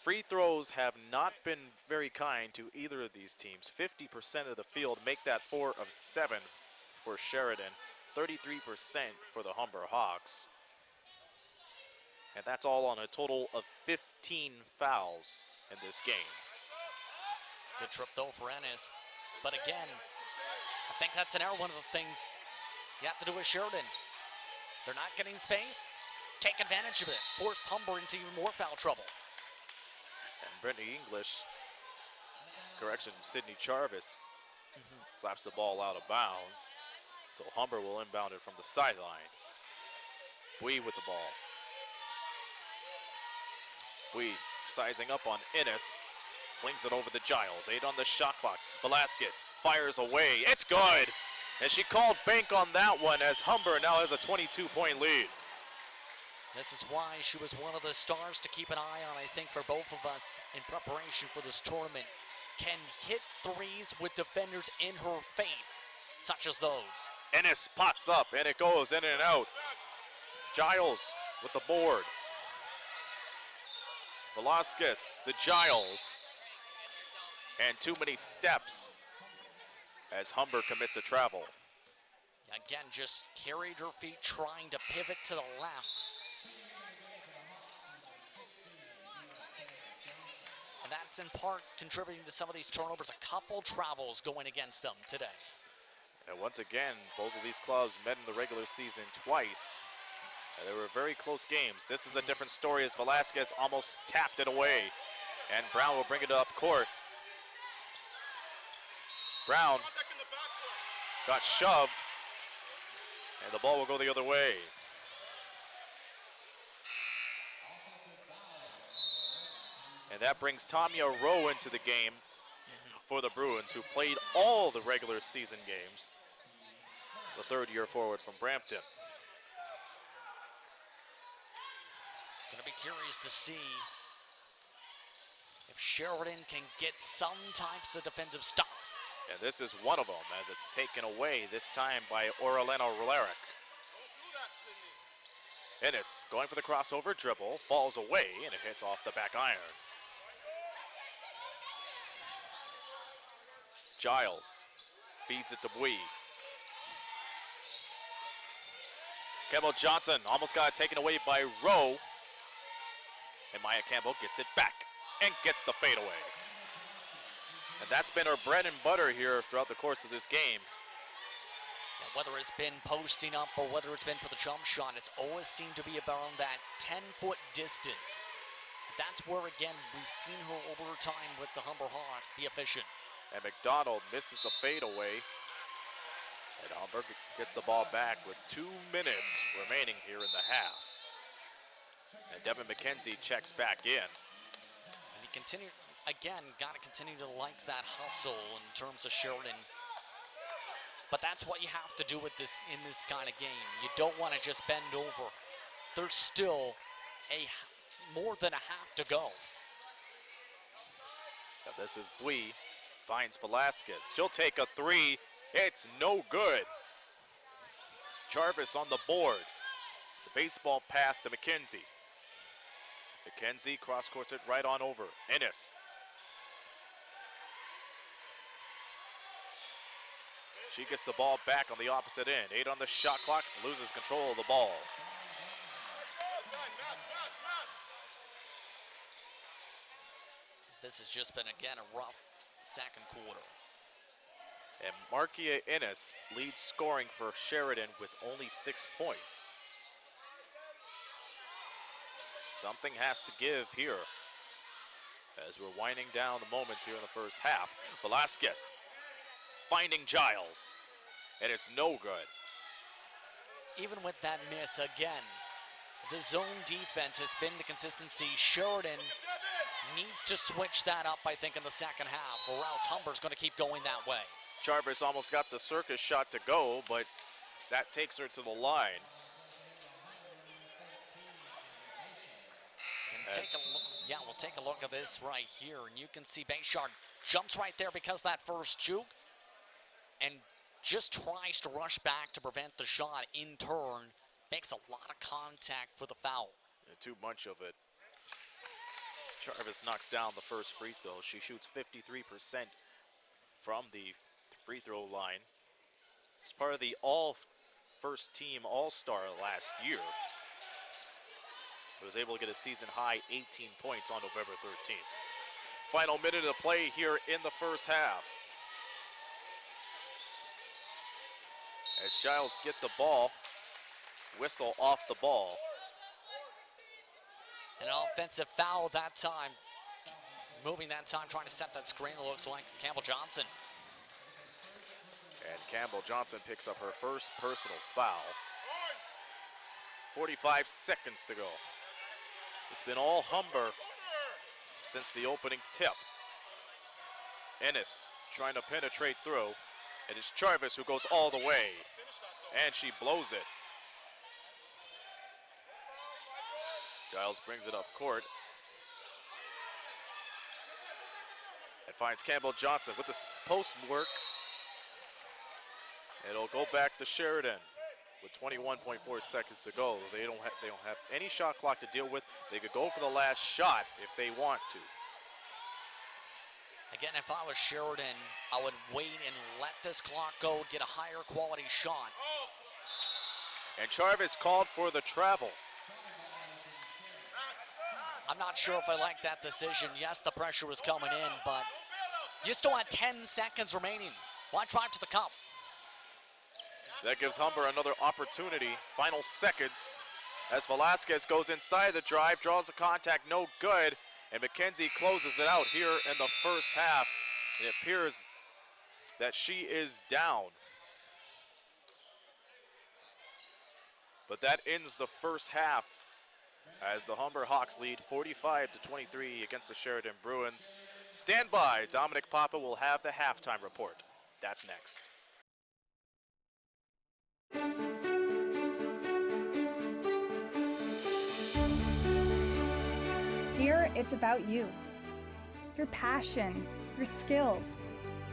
Free throws have not been very kind to either of these teams. 50% of the field, make that 4 of 7 for Sheridan, 33% for the Humber Hawks. And that's all on a total of 15 fouls in this game. Good trip though for Ennis. But again, I think that's an error. One of the things you have to do with Sheridan. They're not getting space. Take advantage of it. Forced Humber into even more foul trouble. And Brittany English, Sydney Jarvis slaps the ball out of bounds. So Humber will inbound it from the sideline. Bui with the ball. Bui sizing up on Ennis. Flings it over to Giles. 8 on the shot clock. Velasquez fires away. It's good. And she called bank on that one as Humber now has a 22-point lead. This is why she was one of the stars to keep an eye on, I think, for both of us in preparation for this tournament. Can hit threes with defenders in her face, such as those. Ennis pots up, and it goes in and out. Giles with the board. Velasquez, the Giles. And too many steps as Humber commits a travel. Again, just carried her feet, trying to pivot to the left. And that's in part contributing to some of these turnovers. A couple travels going against them today. And once again, both of these clubs met in the regular season twice. And they were very close games. This is a different story as Velasquez almost tapped it away. And Brown will bring it up court. Brown got shoved, and the ball will go the other way. And that brings Tamia Rowe into the game for the Bruins, who played all the regular season games. The third-year forward from Brampton. Gonna be curious to see if Sheridan can get some types of defensive stops. And this is one of them, as it's taken away this time by Aurelena Roleric. Ennis going for the crossover dribble, falls away, and it hits off the back iron. Giles feeds it to Bui. Campbell Johnson almost got it taken away by Rowe. And Maya Campbell gets it back and gets the fadeaway. And that's been her bread and butter here throughout the course of this game. And whether it's been posting up or whether it's been for the jump shot, it's always seemed to be around that 10-foot distance. That's where, again, we've seen her over time with the Humber Hawks be efficient. And McDonald misses the fadeaway. And Humber gets the ball back with 2 minutes remaining here in the half. And Devin McKenzie checks back in. And he continued, again, got to continue to like that hustle in terms of Sheridan. But that's what you have to do with this in this kind of game. You don't want to just bend over. There's still more than a half to go. Now this is Bui, finds Velasquez. She'll take a 3. It's no good. Jarvis on the board. The baseball pass to McKenzie. McKenzie cross-courts it right on over. Ennis. She gets the ball back on the opposite end. 8 on the shot clock, loses control of the ball. This has just been, again, a rough second quarter. And Markia Innes leads scoring for Sheridan with only 6 points. Something has to give here as we're winding down the moments here in the first half. Velasquez finding Giles, and it's no good. Even with that miss, again, the zone defense has been the consistency. Sheridan needs to switch that up, I think, in the second half, or else Humber's going to keep going that way. Jarvis almost got the circus shot to go, but that takes her to the line. And we'll take a look at this right here, and you can see Bayshard jumps right there because that first juke, and just tries to rush back to prevent the shot. In turn, makes a lot of contact for the foul. Yeah, too much of it. Jarvis knocks down the first free throw. She shoots 53% from the free throw line. It's part of the first team All-Star last year. Was able to get a season high 18 points on November 13th. Final minute of play here in the first half. As Giles get the ball, whistle off the ball. An offensive foul that time. Moving that time, trying to set that screen, it looks like it's Campbell Johnson. And Campbell Johnson picks up her first personal foul. 45 seconds to go. It's been all Humber since the opening tip. Ennis trying to penetrate through. It is Jarvis who goes all the way, and she blows it. Giles brings it up court and finds Campbell Johnson with the post work. It'll go back to Sheridan with 21.4 seconds to go. They don't have any shot clock to deal with. They could go for the last shot if they want to. Again, if I was Sheridan, I would wait and let this clock go, get a higher quality shot. And Jarvis called for the travel. I'm not sure if I like that decision. Yes, the pressure was coming in, but you still had 10 seconds remaining. Why drive to the cup? That gives Humber another opportunity. Final seconds as Velasquez goes inside the drive, draws the contact, no good, and McKenzie closes it out here in the first half. It appears that she is down. But that ends the first half as the Humber Hawks lead 45-23 against the Sheridan Bruins. Stand by, Dominic Papa will have the halftime report. That's next. Here, it's about you, your passion, your skills,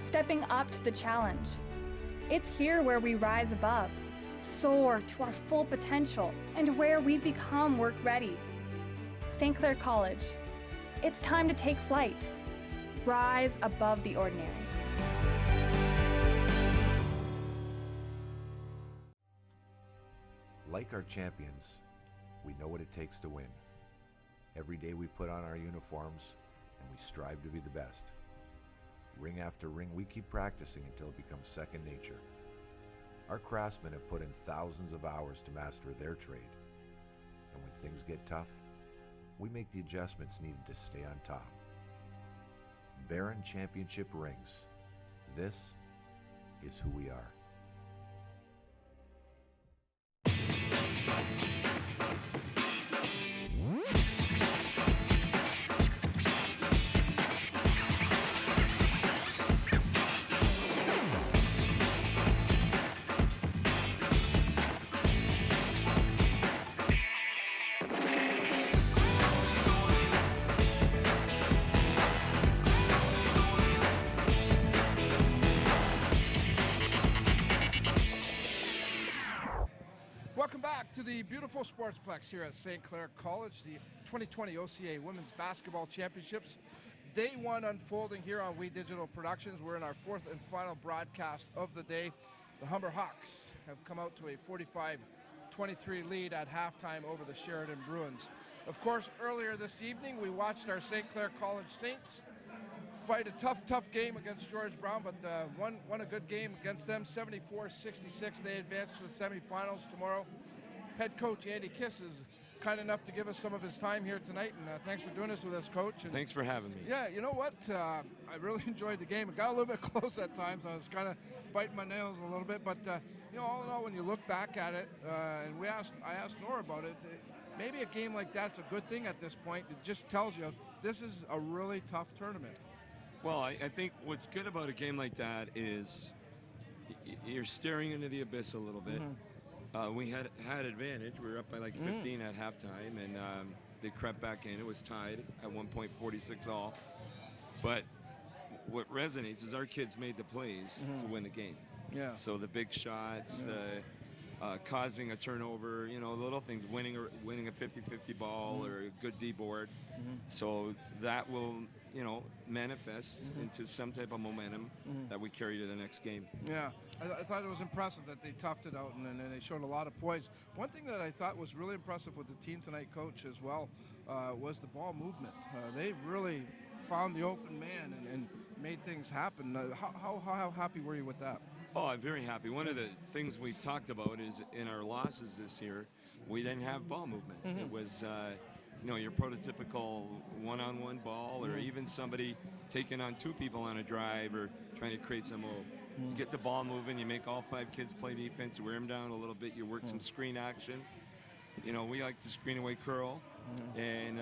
stepping up to the challenge. It's here where we rise above, soar to our full potential, and where we become work ready. St. Clair College, it's time to take flight. Rise above the ordinary. Like our champions, we know what it takes to win. Every day we put on our uniforms and we strive to be the best. Ring after ring, we keep practicing until it becomes second nature. Our craftsmen have put in thousands of hours to master their trade. And when things get tough, we make the adjustments needed to stay on top. Barron Championship rings. This is who we are. Welcome back to the beautiful Sportsplex here at St. Clair College, the 2020 OCA Women's Basketball Championships. Day one unfolding here on We Digital Productions. We're in our fourth and final broadcast of the day. The Humber Hawks have come out to a 45-23 lead at halftime over the Sheridan Bruins. Of course, earlier this evening, we watched our St. Clair College Saints fight a tough game against George Brown, but won a good game against them, 74-66. They advance to the semifinals tomorrow. Head coach Andy Kiss is kind enough to give us some of his time here tonight, and thanks for doing this with us, Coach. And thanks for having me. Yeah, you know what? I really enjoyed the game. It got a little bit close at times. I was kind of biting my nails a little bit, but you know, all in all, when you look back at it, and I asked Nora about it, maybe a game like that's a good thing at this point. It just tells you this is a really tough tournament. Well, I think what's good about a game like that is you're staring into the abyss a little bit. We had advantage. We were up by like 15 at halftime, and they crept back in. It was tied at 1 point, 46 all. But what resonates is our kids made the plays to win the game. Yeah. So the big shots, the causing a turnover, you know, little things, winning a 50-50 ball or a good D board. So that will, you know, manifest into some type of momentum that we carry to the next game. Yeah, I thought it was impressive that they toughed it out and they showed a lot of poise. One thing that I thought was really impressive with the team tonight, Coach, as well, was the ball movement. They really found the open man and made things happen. How happy were you with that? Oh, I'm very happy. One of the things we've talked about is in our losses this year, we didn't have ball movement. It was, you know, your prototypical one-on-one ball, or even somebody taking on two people on a drive or trying to create some. You get the ball moving, you make all 5 kids play defense, wear them down a little bit, you work some screen action. You know, we like to screen away curl, and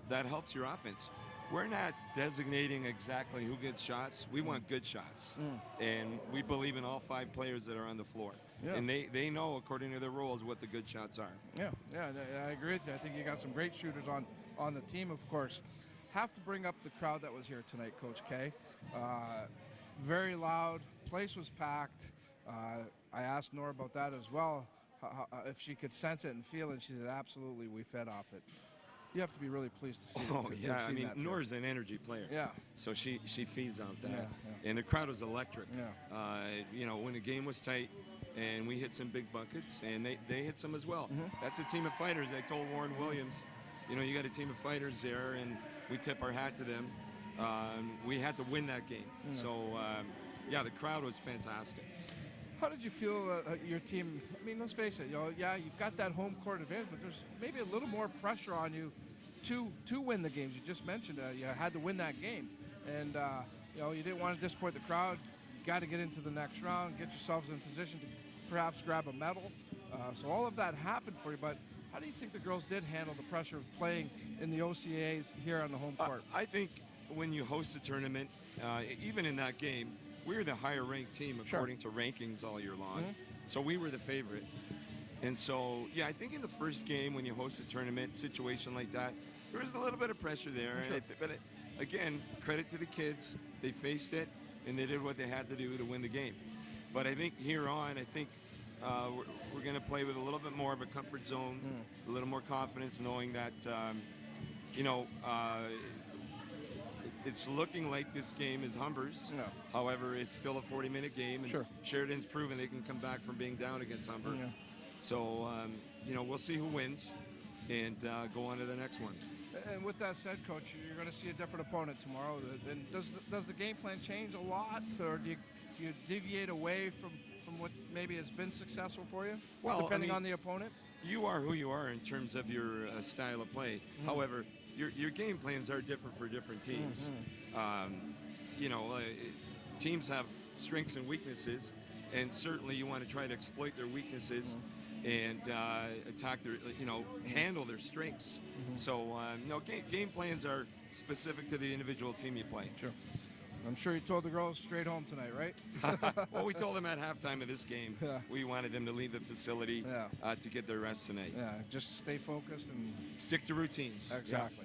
that helps your offense. We're not designating exactly who gets shots. We want good shots. And we believe in all 5 players that are on the floor. Yeah. And they know, according to their roles, what the good shots are. Yeah, I agree with you. I think you got some great shooters on the team, of course. Have to bring up the crowd that was here tonight, Coach K. Very loud. Place was packed. I asked Nora about that as well, if she could sense it and feel it. She said, absolutely, we fed off it. You have to be really pleased to see it. Oh, yeah. I mean, Nora's an energy player. Yeah. So she feeds off that. Yeah. And the crowd was electric. Yeah. You know, when the game was tight and we hit some big buckets, and they hit some as well. That's a team of fighters. I told Warren Williams, you know, you got a team of fighters there, and we tip our hat to them. We had to win that game. So, yeah, the crowd was fantastic. How did you feel your team? I mean, let's face it. You know, yeah, you've got that home court advantage, but there's maybe a little more pressure on you to win the games. You just mentioned you had to win that game, and you know, you didn't want to disappoint the crowd. You got to get into the next round, get yourselves in position to perhaps grab a medal. So all of that happened for you. But how do you think the girls did handle the pressure of playing in the OCAs here on the home court? I think when you host a tournament, even in that game, we were the higher ranked team according to rankings all year long. So we were the favorite. And so, yeah, I think in the first game when you host a tournament situation like that, there was a little bit of pressure there. But again, credit to the kids. They faced it, and they did what they had to do to win the game. But I think here on, I think we're going to play with a little bit more of a comfort zone, a little more confidence, knowing that, you know, it's looking like this game is Humber's. However, it's still a 40-minute game, and Sheridan's proven they can come back from being down against Humber. So, you know, we'll see who wins and go on to the next one. And with that said, Coach, you're going to see a different opponent tomorrow. And does the game plan change a lot, or do you deviate away from what maybe has been successful for you, depending on the opponent? You are who you are in terms of your style of play. However, your game plans are different for different teams. You know, teams have strengths and weaknesses, and certainly you want to try to exploit their weaknesses and attack their, you know, handle their strengths. So, no, game plans are specific to the individual team you play. Sure. I'm sure you told the girls straight home tonight, right? Well, we told them at halftime of this game we wanted them to leave the facility to get their rest tonight. Yeah, just stay focused and stick to routines. Exactly.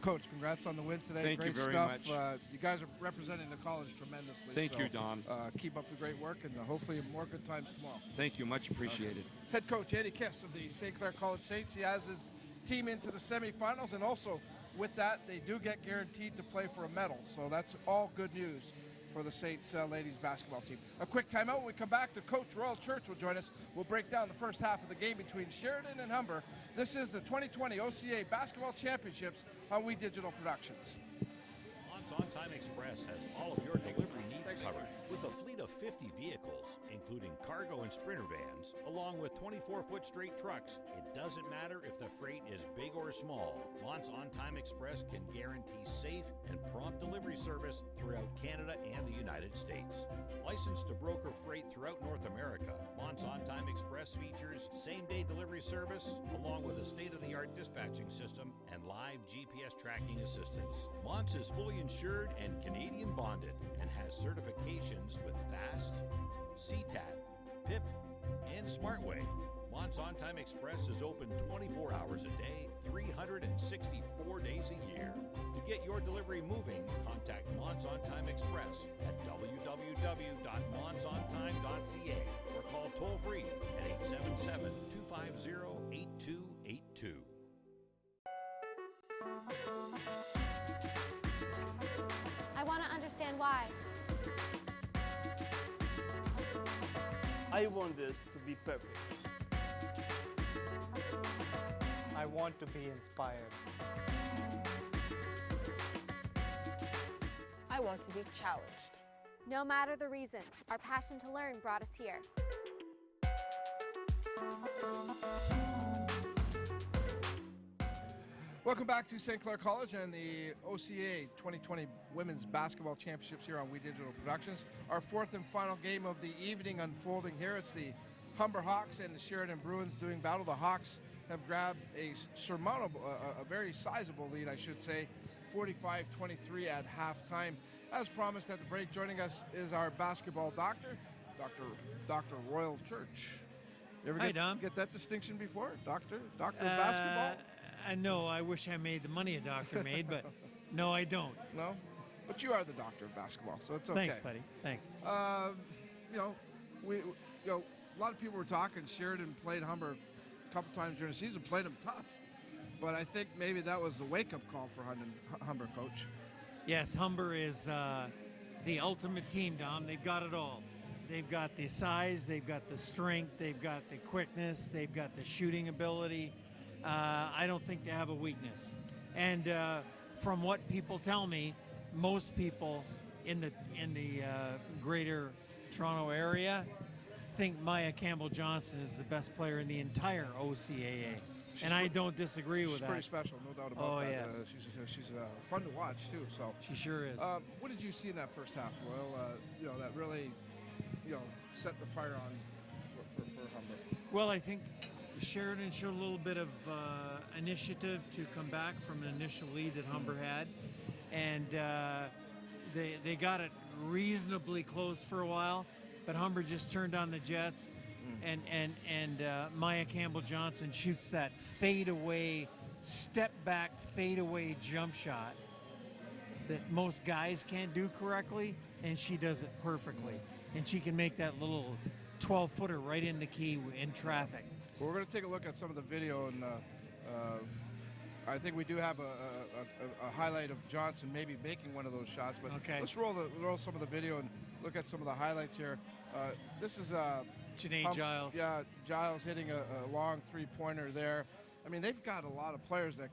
Coach, congrats on the win today. Thank great you very stuff. much. You guys are representing the college tremendously. Thank you, Dom. Keep up the great work, and hopefully more good times tomorrow. Thank you. Much appreciated. Head coach Andy Kiss of the St. Clair College Saints. He has his team into the semifinals, and also with that, they do get guaranteed to play for a medal. So that's all good news for the Saints ladies basketball team. A quick timeout. When we come back, the coach, Royal Church, will join us. We'll break down the first half of the game between Sheridan and Humber. This is the 2020 OCA Basketball Championships on We Digital Productions. On Time Express has all of your delivery needs covered with a fleet of 50 vehicles, including cargo and sprinter vans, along with 24-foot straight trucks. It doesn't matter if the freight is big or small. Mont's On Time Express can guarantee safe and prompt delivery service throughout Canada and the United States. Licensed to broker freight throughout North America, Mont's On Time Express features same-day delivery service, along with a state-of-the-art dispatching system and live GPS tracking assistance. Mont's is fully insured and Canadian bonded and has certifications with FAST, CTAT, PIP, and SmartWay. Mont's On Time Express is open 24 hours a day, 364 days a year. To get your delivery moving, contact Mont's On Time Express at www.montsontime.ca or call toll-free at 877-250-8282. I want to understand why. I want this to be perfect. I want to be inspired. I want to be challenged. No matter the reason, our passion to learn brought us here. Welcome back to St. Clair College and the OCA 2020 Women's Basketball Championships here on We Digital Productions. Our fourth and final game of the evening unfolding here. It's the Humber Hawks and the Sheridan Bruins doing battle. The Hawks have grabbed a surmountable, a very sizable lead, I should say, 45-23 at halftime. As promised at the break, joining us is our basketball doctor, Dr. Royal Church. You ever get that distinction before? Doctor of basketball? No, I wish I made the money a doctor made, but no, I don't. No? But you are the doctor of basketball, so it's okay. Thanks, buddy. Thanks. A lot of people were talking. Sheridan played Humber a couple times during the season, played them tough. But I think maybe that was the wake-up call for Humber, Coach. Yes, Humber is the ultimate team, Dom. They've got it all. They've got the size, they've got the strength, they've got the quickness, they've got the shooting ability. I don't think they have a weakness. And from what people tell me, most people in the greater Toronto area think Maya Campbell-Johnson is the best player in the entire OCAA. And I don't disagree with that. She's pretty special, no doubt about that. Oh, yes. She's fun to watch, too. So she sure is. What did you see in that first half, Royal? That really, set the fire on for Humber. Well, I think Sheridan showed a little bit of initiative to come back from an initial lead that Humber had. And they got it reasonably close for a while, but Humber just turned on the jets. And Maya Campbell-Johnson shoots that step back fadeaway jump shot that most guys can't do correctly, and she does it perfectly. And she can make that little 12-footer right in the key in traffic. Well, we're going to take a look at some of the video, and I think we do have a highlight of Johnson maybe making one of those shots. But let's roll some of the video and look at some of the highlights here. This is Janae Giles. Yeah, Giles hitting a long three-pointer there. I mean, they've got a lot of players that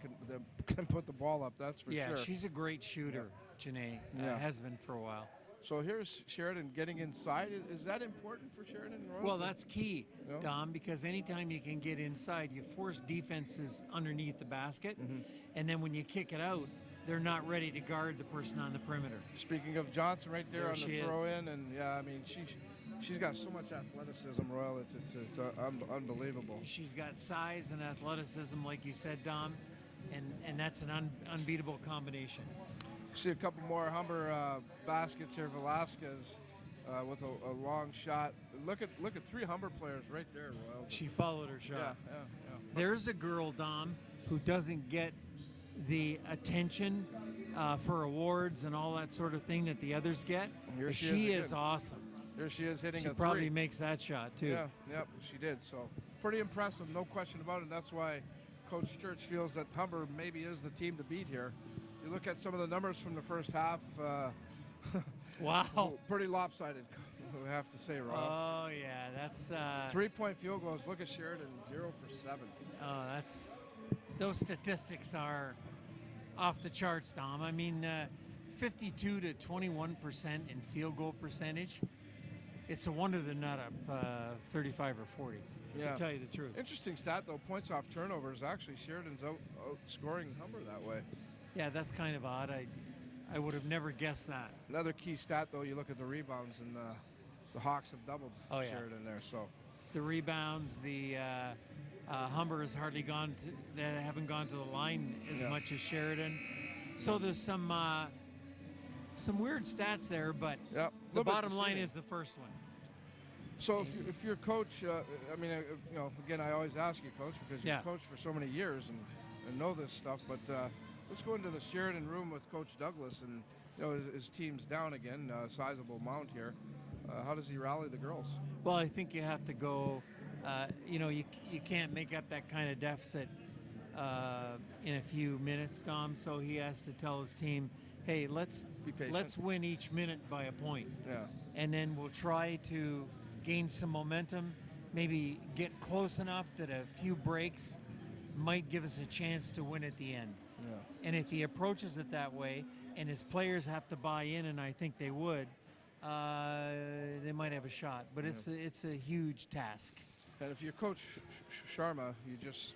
can put the ball up, that's for sure. Yeah, she's a great shooter, Janae. Has been for a while. So here's Sheridan getting inside. Is that important for Sheridan? Well, that's key, Dom, because anytime you can get inside, you force defenses underneath the basket, and then when you kick it out, they're not ready to guard the person on the perimeter. Speaking of Johnson right there on the throw-in, and I mean, she's got so much athleticism, Royal. It's unbelievable. She's got size and athleticism, like you said, Dom, and that's an unbeatable combination. See a couple more Humber baskets here. Velasquez with a long shot. Look at 3 Humber players right there, Royal. She followed her shot. Yeah. There's a girl, Dom, who doesn't get the attention for awards and all that sort of thing that the others get. She is awesome. Here she is hitting a 3. She probably makes that shot too. Yeah, she did. So pretty impressive, no question about it. That's why Coach Church feels that Humber maybe is the team to beat here. You look at some of the numbers from the first half. Wow. Pretty lopsided, we have to say, Rob. Oh, yeah, that's... 3-point field goals. Look at Sheridan, 0 for 7. Oh, those statistics are off the charts, Dom. I mean, 52 to 21% in field goal percentage. It's a wonder they're not up 35 or 40, to tell you the truth. Interesting stat, though. Points off turnovers. Actually, Sheridan's outscoring Humber that way. Yeah, that's kind of odd. I would have never guessed that. Another key stat, though, you look at the rebounds, and the Hawks have doubled Sheridan there. So the rebounds, the Humber has hardly gone to. They haven't gone to the line as much as Sheridan. So there's some weird stats there, but the bottom line is the first one. So if you're coach, I mean, again, I always ask you, Coach, because you've coached for so many years and know this stuff. But let's go into the Sheridan room with Coach Douglas, and his team's down again, sizable amount here. How does he rally the girls? Well, I think you have to go. You can't make up that kind of deficit in a few minutes, Dom. So he has to tell his team, hey, let's win each minute by a point. Yeah. And then we'll try to gain some momentum, maybe get close enough that a few breaks might give us a chance to win at the end. Yeah. And if he approaches it that way, and his players have to buy in, and I think they would, they might have a shot. But it's a huge task. And if you're Coach Sharma, you just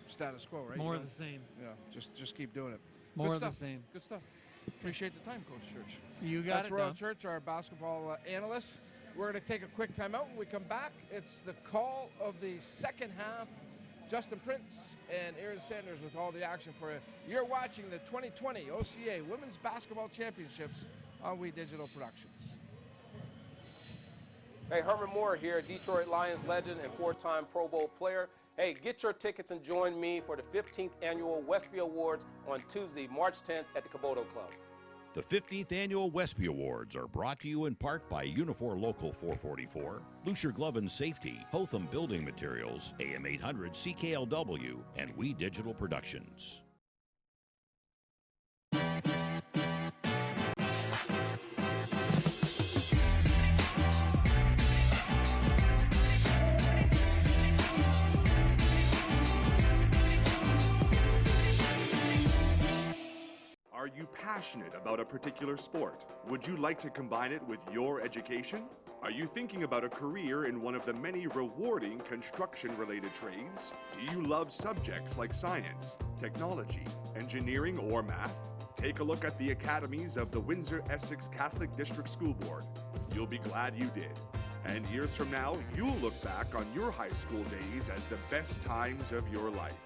status quo, right? More of the same. Yeah, just keep doing it. More of the same. Good stuff. Appreciate the time, Coach Church. You got That's Royal Church, our basketball analyst. We're going to take a quick timeout. When we come back, it's the call of the second half. Justin Prince and Aaron Sanders with all the action for you. You're watching the 2020 OCA Women's Basketball Championships on We Digital Productions. Hey, Herman Moore here, Detroit Lions legend and 4-time Pro Bowl player. Hey, get your tickets and join me for the 15th Annual Westby Awards on Tuesday, March 10th at the Caboto Club. The 15th Annual Westby Awards are brought to you in part by Unifor Local 444, Lucier Glove and Safety, Hotham Building Materials, AM 800 CKLW, and We Digital Productions. Are you passionate about a particular sport? Would you like to combine it with your education? Are you thinking about a career in one of the many rewarding construction-related trades? Do you love subjects like science, technology, engineering, or math? Take a look at the academies of the Windsor-Essex Catholic District School Board. You'll be glad you did. And years from now, you'll look back on your high school days as the best times of your life.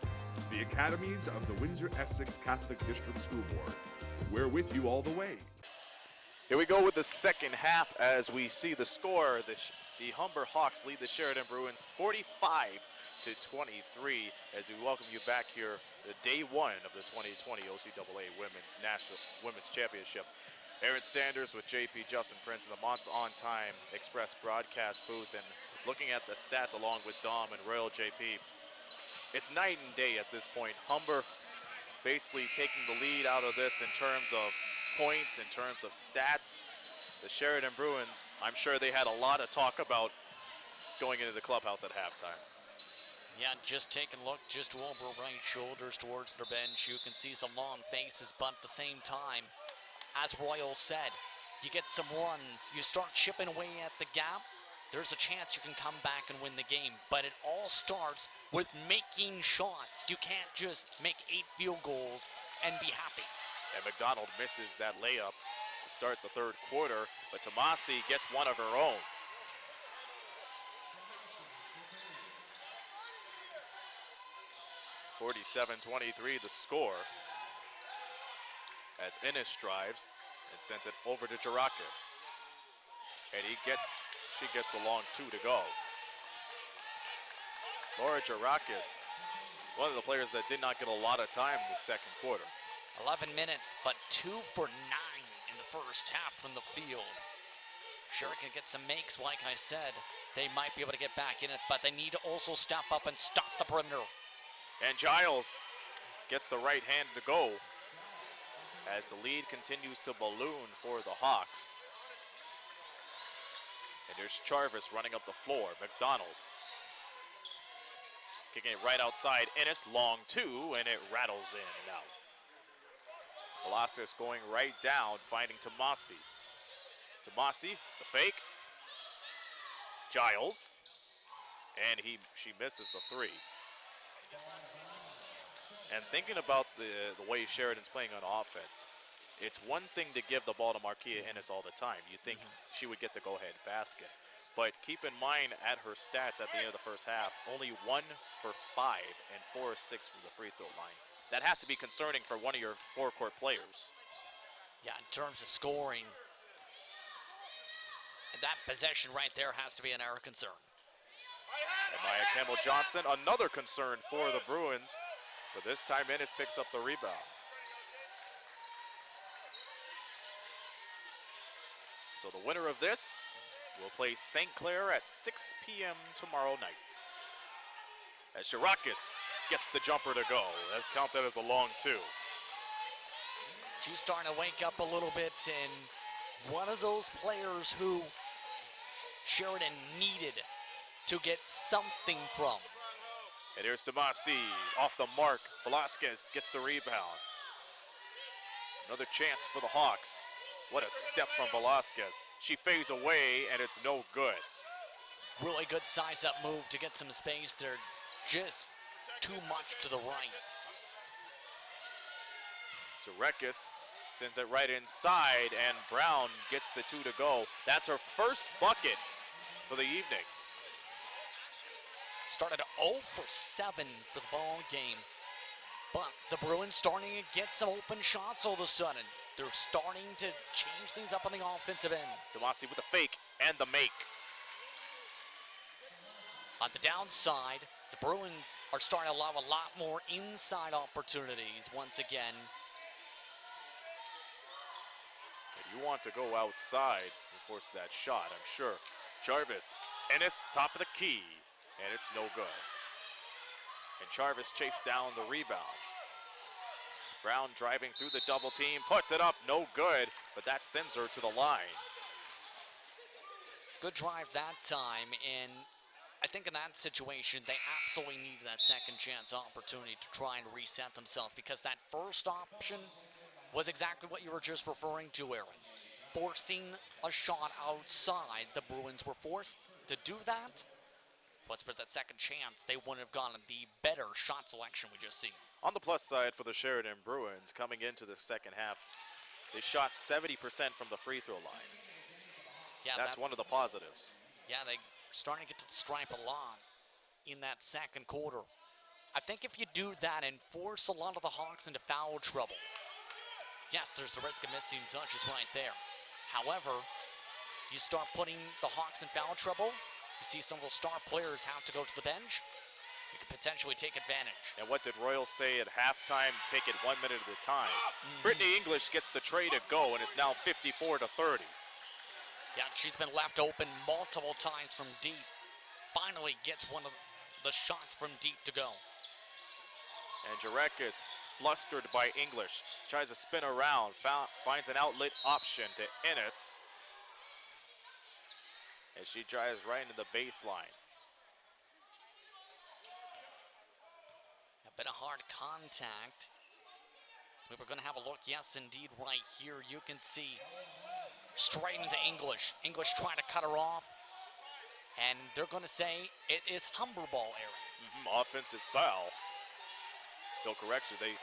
The academies of the Windsor-Essex Catholic District School Board. We're with you all the way. Here we go with the second half as we see the score. The Humber Hawks lead the Sheridan Bruins 45-23 as we welcome you back here to day one of the 2020 OCAA Women's Championship. Aaron Sanders with JP, Justin Prince in the Monts On Time Express broadcast booth, and looking at the stats along with Dom and Royal JP. It's night and day at this point. Humber basically taking the lead out of this in terms of points, in terms of stats. The Sheridan Bruins, I'm sure they had a lot of talk about going into the clubhouse at halftime. Yeah, just take a look just over right shoulders towards their bench. You can see some long faces, but at the same time, as Royal said, you get some runs, you start chipping away at the gap, there's a chance you can come back and win the game. But it all starts with making shots. You can't just make 8 field goals and be happy. And McDonald misses that layup to start the third quarter, but Tomasi gets one of her own. (47-23) the score as Innes drives and sends it over to Jarakis. And she gets the long 2 to go. Laura Jarakis, one of the players that did not get a lot of time in the second quarter. 11 minutes, but 2 for 9 in the first half from the field. Sheridan can get some makes, like I said. They might be able to get back in it, but they need to also step up and stop the perimeter. And Giles gets the right hand to go as the lead continues to balloon for the Hawks. And there's Jarvis running up the floor. McDonald kicking it right outside. Ennis, long two, and it rattles in and out. Velasquez going right down, finding Tomasi. Tomasi, the fake. Giles, and she misses the three. And thinking about the way Sheridan's playing on offense, it's one thing to give the ball to Marquia Ennis all the time. You think she would get the go-ahead basket. But keep in mind at her stats at the end of the first half, only 1 for 5 and 4 or 6 from the free throw line. That has to be concerning for one of your forecourt players. Yeah, in terms of scoring, that possession right there has to be an area of concern. And Maya Campbell-Johnson, another concern for the Bruins, but this time Ennis picks up the rebound. So the winner of this will play St. Clair at 6 p.m. tomorrow night. As Shirakis gets the jumper to go. That count that as a long two. She's starting to wake up a little bit, and one of those players who Sheridan needed to get something from. And here's Tomasi off the mark. Velasquez gets the rebound. Another chance for the Hawks. What a step from Velasquez. She fades away, and it's no good. Really good size-up move to get some space there. Just too much to the right. Zarekis sends it right inside, and Brown gets the two to go. That's her first bucket for the evening. Started 0 for 7 for the ball game. But the Bruins starting to get some open shots all of a sudden. They're starting to change things up on the offensive end. Tomasi with the fake and the make. On the downside, the Bruins are starting to allow a lot more inside opportunities once again. If you want to go outside and force that shot, I'm sure. Jarvis, Ennis, top of the key, and it's no good. And Jarvis chased down the rebound. Brown driving through the double team, puts it up, no good, but that sends her to the line. Good drive that time, and I think in that situation, they absolutely needed that second chance opportunity to try and reset themselves, because that first option was exactly what you were just referring to, Aaron. Forcing a shot outside. The Bruins were forced to do that. Was for that second chance, they wouldn't have gotten the better shot selection we just seen. On the plus side for the Sheridan Bruins, coming into the second half, they shot 70% from the free throw line. Yeah, that's one of the positives. Yeah, they starting to get to the stripe a lot in that second quarter. I think if you do that and force a lot of the Hawks into foul trouble, yes, there's the risk of missing touches right there. However, you start putting the Hawks in foul trouble, you see some of those star players have to go to the bench, you could potentially take advantage. And what did Royal say at halftime? Take it 1 minute at a time. Brittany English gets the tray to go, and it's now 54-30. Yeah, she's been left open multiple times from deep. Finally gets one of the shots from deep to go. And Jarekis, flustered by English, tries to spin around, finds an outlet option to Ennis. As she drives right into the baseline. A bit of hard contact. We were going to have a look. Yes, indeed, right here. You can see straight into English. English trying to cut her off. And they're going to say it is Humber ball, Aaron. Offensive foul. No correction. It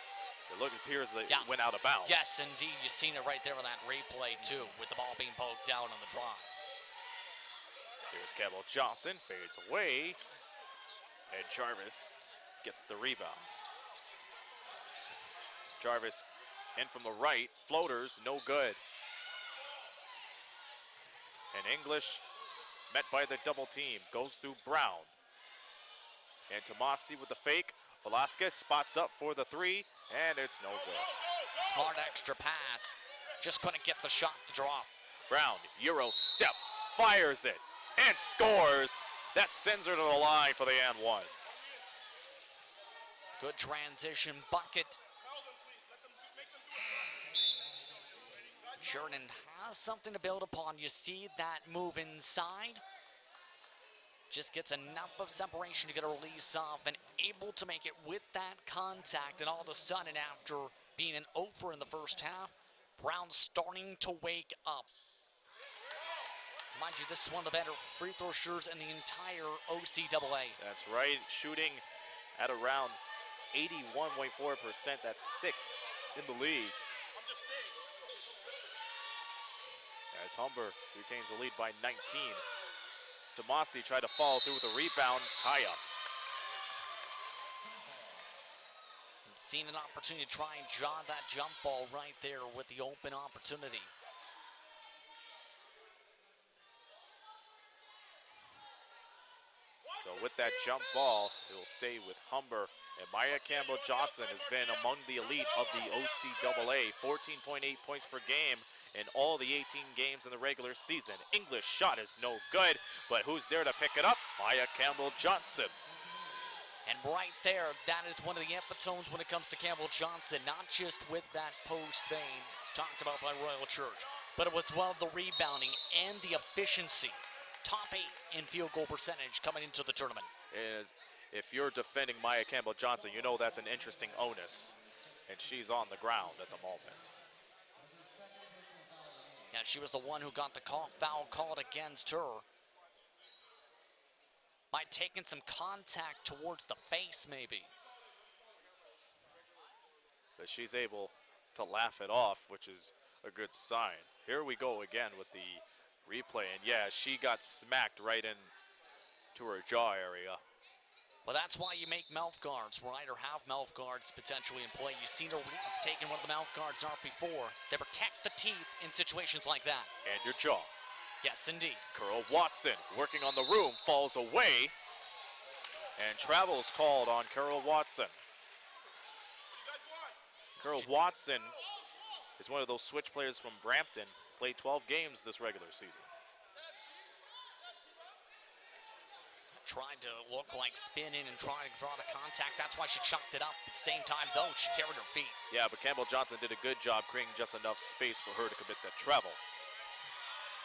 appears they went out of bounds. Yes, indeed. You've seen it right there on that replay, too, with the ball being poked out on the drive. Here's Campbell-Johnson, fades away, and Jarvis gets the rebound. Jarvis in from the right, floaters, no good. And English, met by the double team, goes through Brown. And Tomasi with the fake. Velasquez spots up for the three, and it's no good. Smart extra pass, just couldn't get the shot to drop. Brown, Euro step, fires it. And scores. That sends her to the line for the and one. Good transition bucket. Sheridan has something to build upon. You see that move inside. Just gets enough of separation to get a release off and able to make it with that contact. And all of a sudden, after being an 0 in the first half, Brown's starting to wake up. Mind you, this is one of the better free throw shooters in the entire OCAA. That's right, shooting at around 81.4%. That's 6th in the league. As Humber retains the lead by 19. Tomasi tried to follow through with a rebound, tie-up. Seen an opportunity to try and draw that jump ball right there with the open opportunity. So with that jump ball, it will stay with Humber. And Maya Campbell-Johnson has been among the elite of the OCAA, 14.8 points per game in all the 18 games in the regular season. English shot is no good, but who's there to pick it up? Maya Campbell-Johnson. And right there, that is one of the epitomes when it comes to Campbell-Johnson, not just with that post vein, it's talked about by Royal Church, but it was well the rebounding and the efficiency. Top 8 in field goal percentage coming into the tournament. If you're defending Maya Campbell-Johnson, you know that's an interesting onus, and she's on the ground at the moment. Yeah, she was the one who got the foul called against her. By taking some contact towards the face, maybe. But she's able to laugh it off, which is a good sign. Here we go again with the replay, and yeah, she got smacked right into her jaw area. Well, that's why you make mouth guards, right? Or have mouth guards potentially in play. You've seen her taking one of the mouth guards out before. They protect the teeth in situations like that. And your jaw. Yes, indeed. Curl Watson working on the room, falls away, and travel is called on Curl Watson. Curl Watson is one of those switch players from Brampton, played 12 games this regular season. Tried to look like spin in and try to draw the contact. That's why she chucked it up. At the same time, though, she carried her feet. Yeah, but Campbell-Johnson did a good job creating just enough space for her to commit that travel.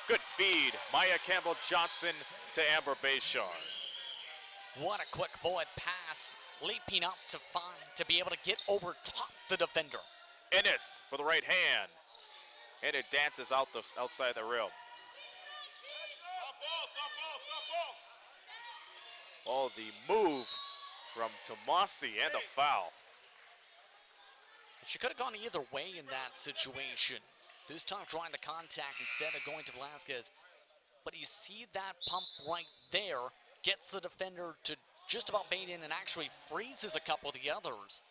Good feed, Maya Campbell-Johnson to Amber Bayshard. What a quick bullet pass, leaping up to be able to get over top the defender. Ennis for the right hand, and it dances out outside the rim. Oh, the move from Tomasi and a foul. She could have gone either way in that situation. This time trying the contact instead of going to Velasquez. But you see that pump right there, gets the defender to just about bait in and actually freezes a couple of the others.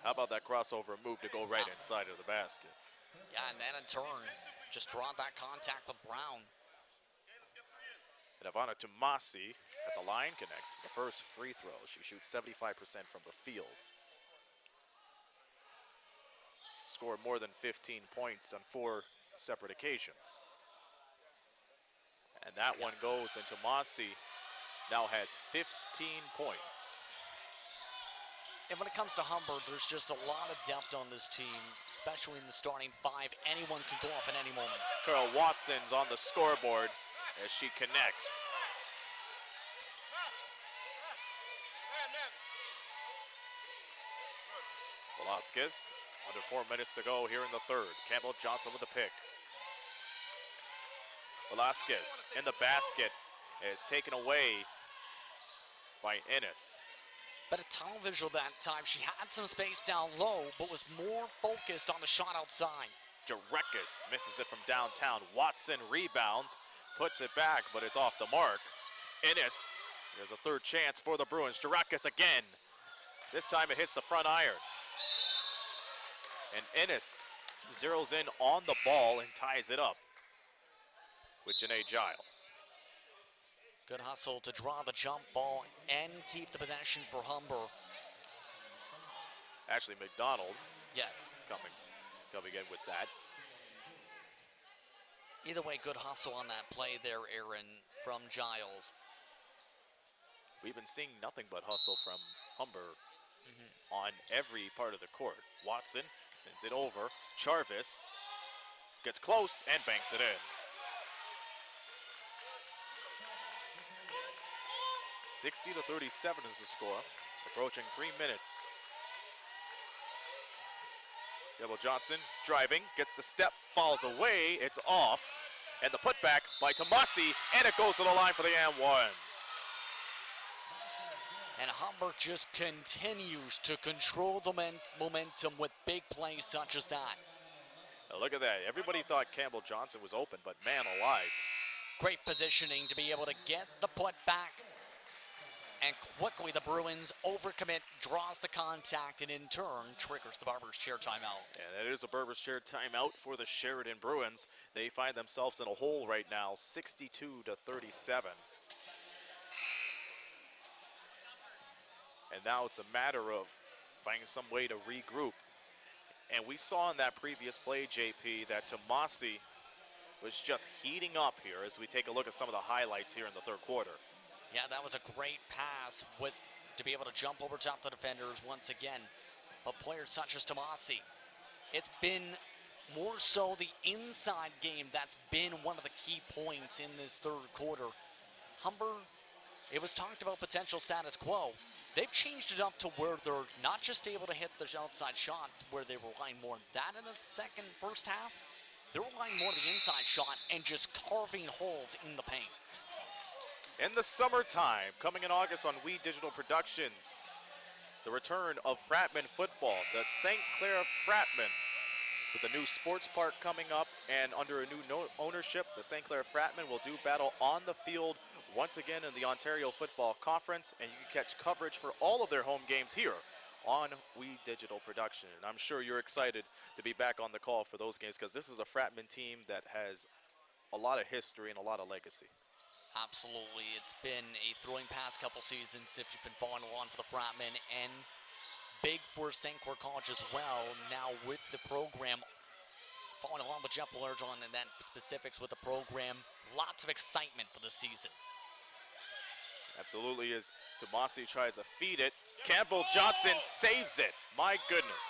How about that crossover move to go right inside of the basket? Yeah, and then in turn, just draw that contact with Brown. And Ivana Tomasi at the line connects the first free throw. She shoots 75% from the field. Scored more than 15 points on 4 separate occasions. And that one goes, and Tomasi now has 15 points. And when it comes to Humber, there's just a lot of depth on this team, especially in the starting 5. Anyone can go off at any moment. Carol Watson's on the scoreboard as she connects. Velasquez, under 4 minutes to go here in the third. Campbell-Johnson with the pick. Velasquez in the basket is taken away by Ennis. But a tunnel visual that time. She had some space down low, but was more focused on the shot outside. Jarekis misses it from downtown. Watson rebounds, puts it back, but it's off the mark. Ennis, there's a third chance for the Bruins. Jarekis again. This time it hits the front iron. And Ennis zeroes in on the ball and ties it up with Janae Giles. Good hustle to draw the jump ball and keep the possession for Humber. Ashley McDonald. Yes. Coming in with that. Either way, good hustle on that play there, Aaron, from Giles. We've been seeing nothing but hustle from Humber on every part of the court. Watson sends it over. Jarvis gets close and banks it in. 60-37 is the score. Approaching 3 minutes. Devil Johnson driving, gets the step, falls away, it's off. And the putback by Tomasi, and it goes to the line for the and one. And Humber just continues to control the momentum with big plays such as that. Now look at that. Everybody thought Campbell Johnson was open, but man alive. Great positioning to be able to get the putback. And quickly the Bruins overcommit, draws the contact, and in turn triggers the Barber's Chair timeout. And it is a Barber's Chair timeout for the Sheridan Bruins. They find themselves in a hole right now, 62-37. And now it's a matter of finding some way to regroup. And we saw in that previous play, JP, that Tomasi was just heating up here as we take a look at some of the highlights here in the third quarter. Yeah, that was a great pass to be able to jump over top the defenders once again. But players such as Tomasi, it's been more so the inside game that's been one of the key points in this third quarter. Humber, it was talked about potential status quo. They've changed it up to where they're not just able to hit the outside shots where they were relying more on that in the first half. They're relying more on the inside shot and just carving holes in the paint. In the summertime, coming in August on We Digital Productions, the return of Fratman football. The St. Clair Fratman with a new sports park coming up and under a new ownership, the St. Clair Fratman will do battle on the field once again in the Ontario Football Conference, and you can catch coverage for all of their home games here on We Digital Production. And I'm sure you're excited to be back on the call for those games because this is a Fratman team that has a lot of history and a lot of legacy. Absolutely. It's been a thrilling past couple seasons if you've been following along for the Fratman, and big for St. Clair College as well. Now with the program, following along with Jeff Belarjon and then specifics with the program, lots of excitement for the season. Absolutely, as Tomasi tries to feed it. Campbell Johnson saves it. My goodness.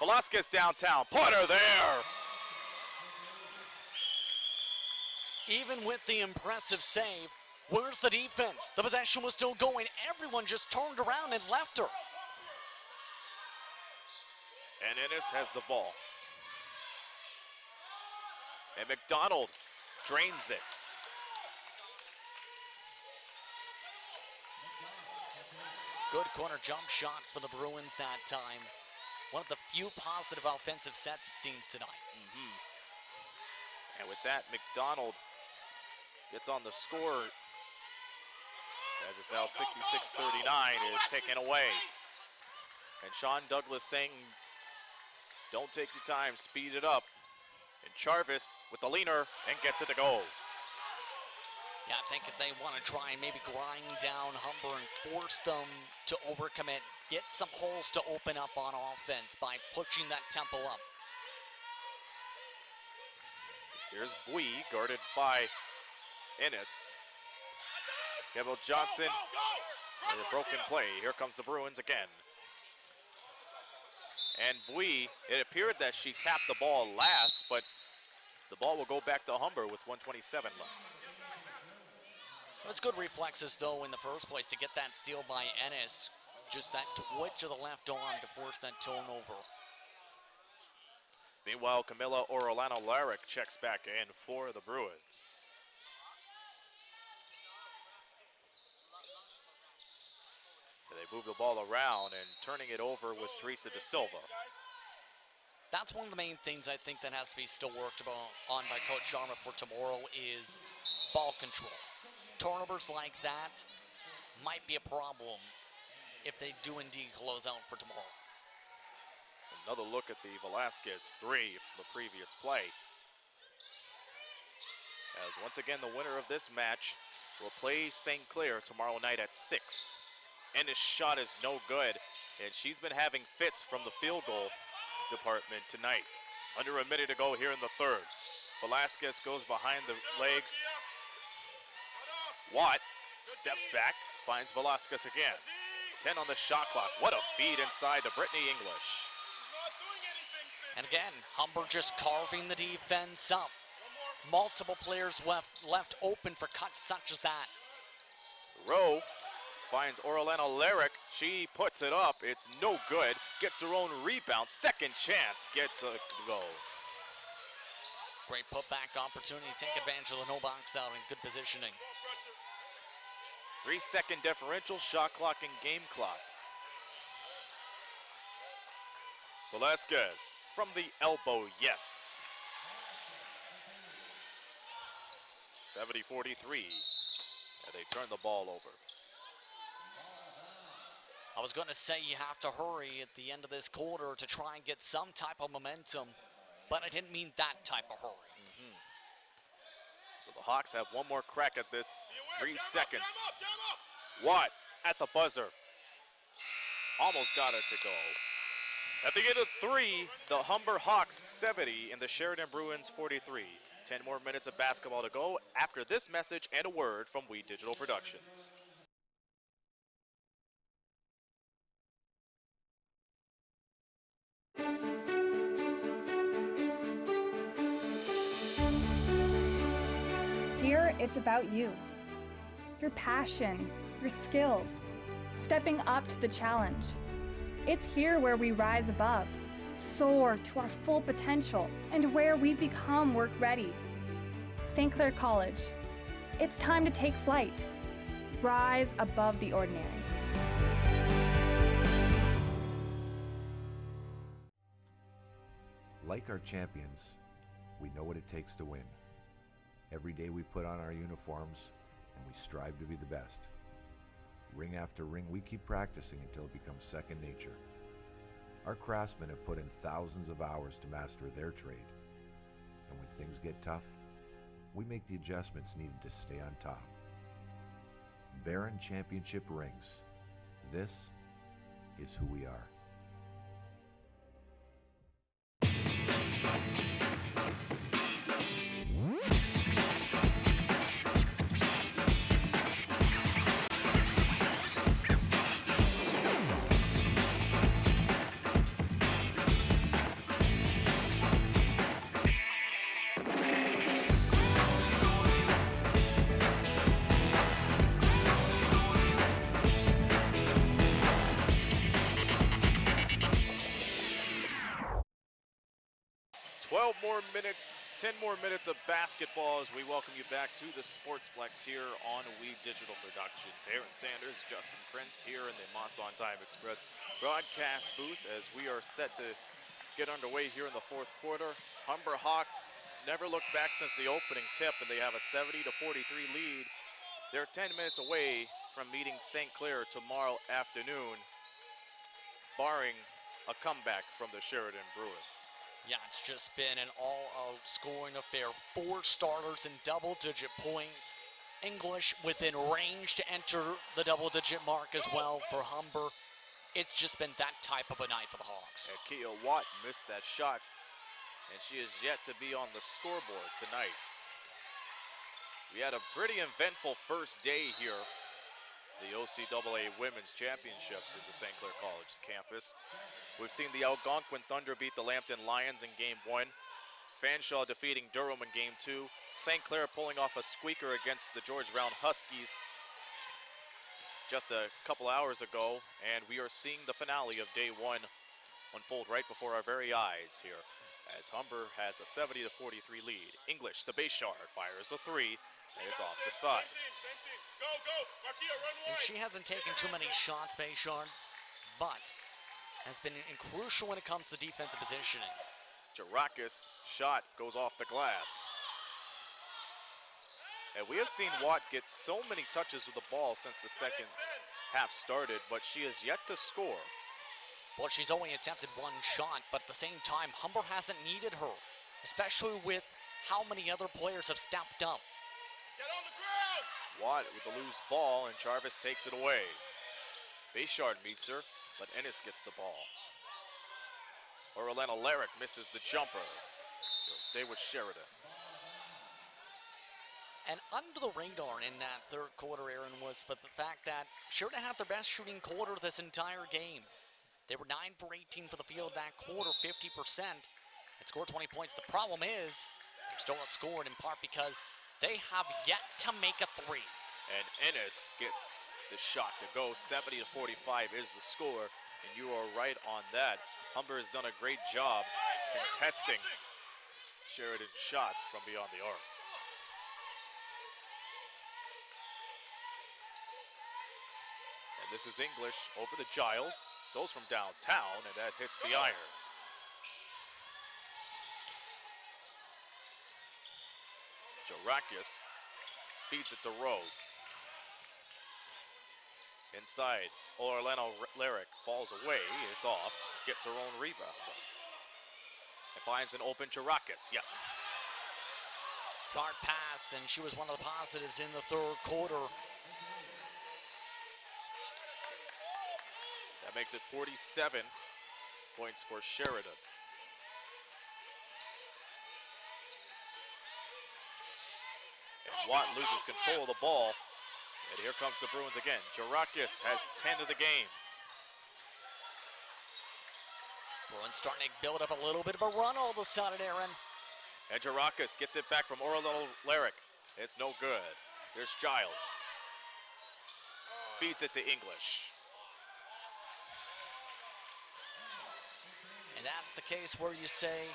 Velasquez downtown. Potter there. Even with the impressive save, where's the defense? The possession was still going. Everyone just turned around and left her. And Ennis has the ball. And McDonald drains it. Good corner jump shot for the Bruins that time. One of the few positive offensive sets, it seems, tonight. And with that, McDonald gets on the score. As it's now 66-39 is taken away. And Sean Douglas saying, don't take your time, speed it up. And Jarvis with the leaner and gets it to go. Yeah, I think if they want to try and maybe grind down Humber and force them to overcommit, get some holes to open up on offense by pushing that tempo up. Here's Bui, guarded by Ennis. Campbell Johnson with a broken play. Here comes the Bruins again. And Bui, it appeared that she tapped the ball last, but the ball will go back to Humber with 1:27 left. It was good reflexes, though, in the first place to get that steal by Ennis. Just that twitch of the left arm to force that turnover. Meanwhile, Camilla Orolano Larrick checks back in for the Bruins. They move the ball around, and turning it over was Teresa De Silva. That's one of the main things I think that has to be still worked on by Coach Sharma for tomorrow is ball control. Turnovers like that might be a problem if they do indeed close out for tomorrow. Another look at the Velasquez three from the previous play. As once again, the winner of this match will play St. Clair tomorrow night at 6. And his shot is no good, and she's been having fits from the field goal department tonight. Under a minute to go here in the third. Velasquez goes behind the legs. Watt steps back, finds Velasquez again. 10 on the shot clock. What a feed inside to Brittany English. And again, Humber just carving the defense up. Multiple players left open for cuts such as that. Rowe finds Orlena Lyric. She puts it up. It's no good. Gets her own rebound. Second chance. Gets a goal. Great putback opportunity. Take advantage of the no box out and good positioning. 3-second differential, shot clock and game clock. Velasquez from the elbow, yes. 70-43, and they turn the ball over. I was going to say you have to hurry at the end of this quarter to try and get some type of momentum, but I didn't mean that type of hurry. So the Hawks have one more crack at this. 3 seconds. Watt at the buzzer. Almost got it to go. At the end of 3, the Humber Hawks 70 and the Sheridan Bruins 43. 10 more minutes of basketball to go after this message and a word from We Digital Productions. Here, it's about you. Your passion, your skills, stepping up to the challenge. It's here where we rise above, soar to our full potential, and where we become work ready. St. Clair College, it's time to take flight. Rise above the ordinary. Like our champions, we know what it takes to win. Every day we put on our uniforms and we strive to be the best. Ring after ring, we keep practicing until it becomes second nature. Our craftsmen have put in thousands of hours to master their trade. And when things get tough, we make the adjustments needed to stay on top. Baron Championship rings. This is who we are. Minutes, 10 more minutes of basketball as we welcome you back to the Sportsplex here on We Digital Productions. Aaron Sanders, Justin Prince here in the Monts on Time Express broadcast booth as we are set to get underway here in the fourth quarter. Humber Hawks never looked back since the opening tip, and they have a 70-43 lead. They're 10 minutes away from meeting St. Clair tomorrow afternoon, barring a comeback from the Sheridan Bruins. Yeah, it's just been an all-out scoring affair. 4 starters in double-digit points. English within range to enter the double-digit mark as well for Humber. It's just been that type of a night for the Hawks. And Kia Watt missed that shot, and she is yet to be on the scoreboard tonight. We had a pretty eventful first day here, the OCAA Women's Championships at the St. Clair College campus. We've seen the Algonquin Thunder beat the Lambton Lions in Game 1. Fanshawe defeating Durham in Game 2. St. Clair pulling off a squeaker against the George Brown Huskies just a couple hours ago. And we are seeing the finale of Day 1 unfold right before our very eyes here, as Humber has a 70-43 lead. English to Bayshard, fires a 3, and it's off the side. Go, Marquia, run wide. And she hasn't taken too many shots, Bayshard, but has been crucial when it comes to defensive positioning. Jarakis' shot goes off the glass. And we have seen Watt get so many touches with the ball since the second half started, but she has yet to score. Well, she's only attempted 1 shot, but at the same time, Humber hasn't needed her, especially with how many other players have stepped up. Get on the ground! Watt with the loose ball, and Jarvis takes it away. Bayshard meets her, but Ennis gets the ball. Orlena Lyric misses the jumper. He'll stay with Sheridan. And under the radar in that third quarter, Aaron, was but the fact that Sheridan had their best shooting quarter this entire game. They were 9 for 18 for the field that quarter, 50%. It scored 20 points. The problem is they're still outscored in part because they have yet to make a three. And Ennis gets the shot to go. 70 to 45 is the score, and you are right on that. Humber has done a great job contesting Sheridan's shots from beyond the arc. And this is English over the Giles. Goes from downtown, and that hits the iron. Jarakis feeds it to Rowe. Inside, Orlando Lyric falls away. It's off. Gets her own rebound. And finds an open Jarakis. Yes. Smart pass, and she was one of the positives in the third quarter. That makes it 47 points for Sheridan. And Watt loses control of the ball. And here comes the Bruins again. Jarakis has 10 of the game. Bruins starting to build up a little bit of a run all of a sudden, Aaron. And Jarakis gets it back from Orlando Lyric. It's no good. There's Giles. Feeds it to English. And that's the case where you say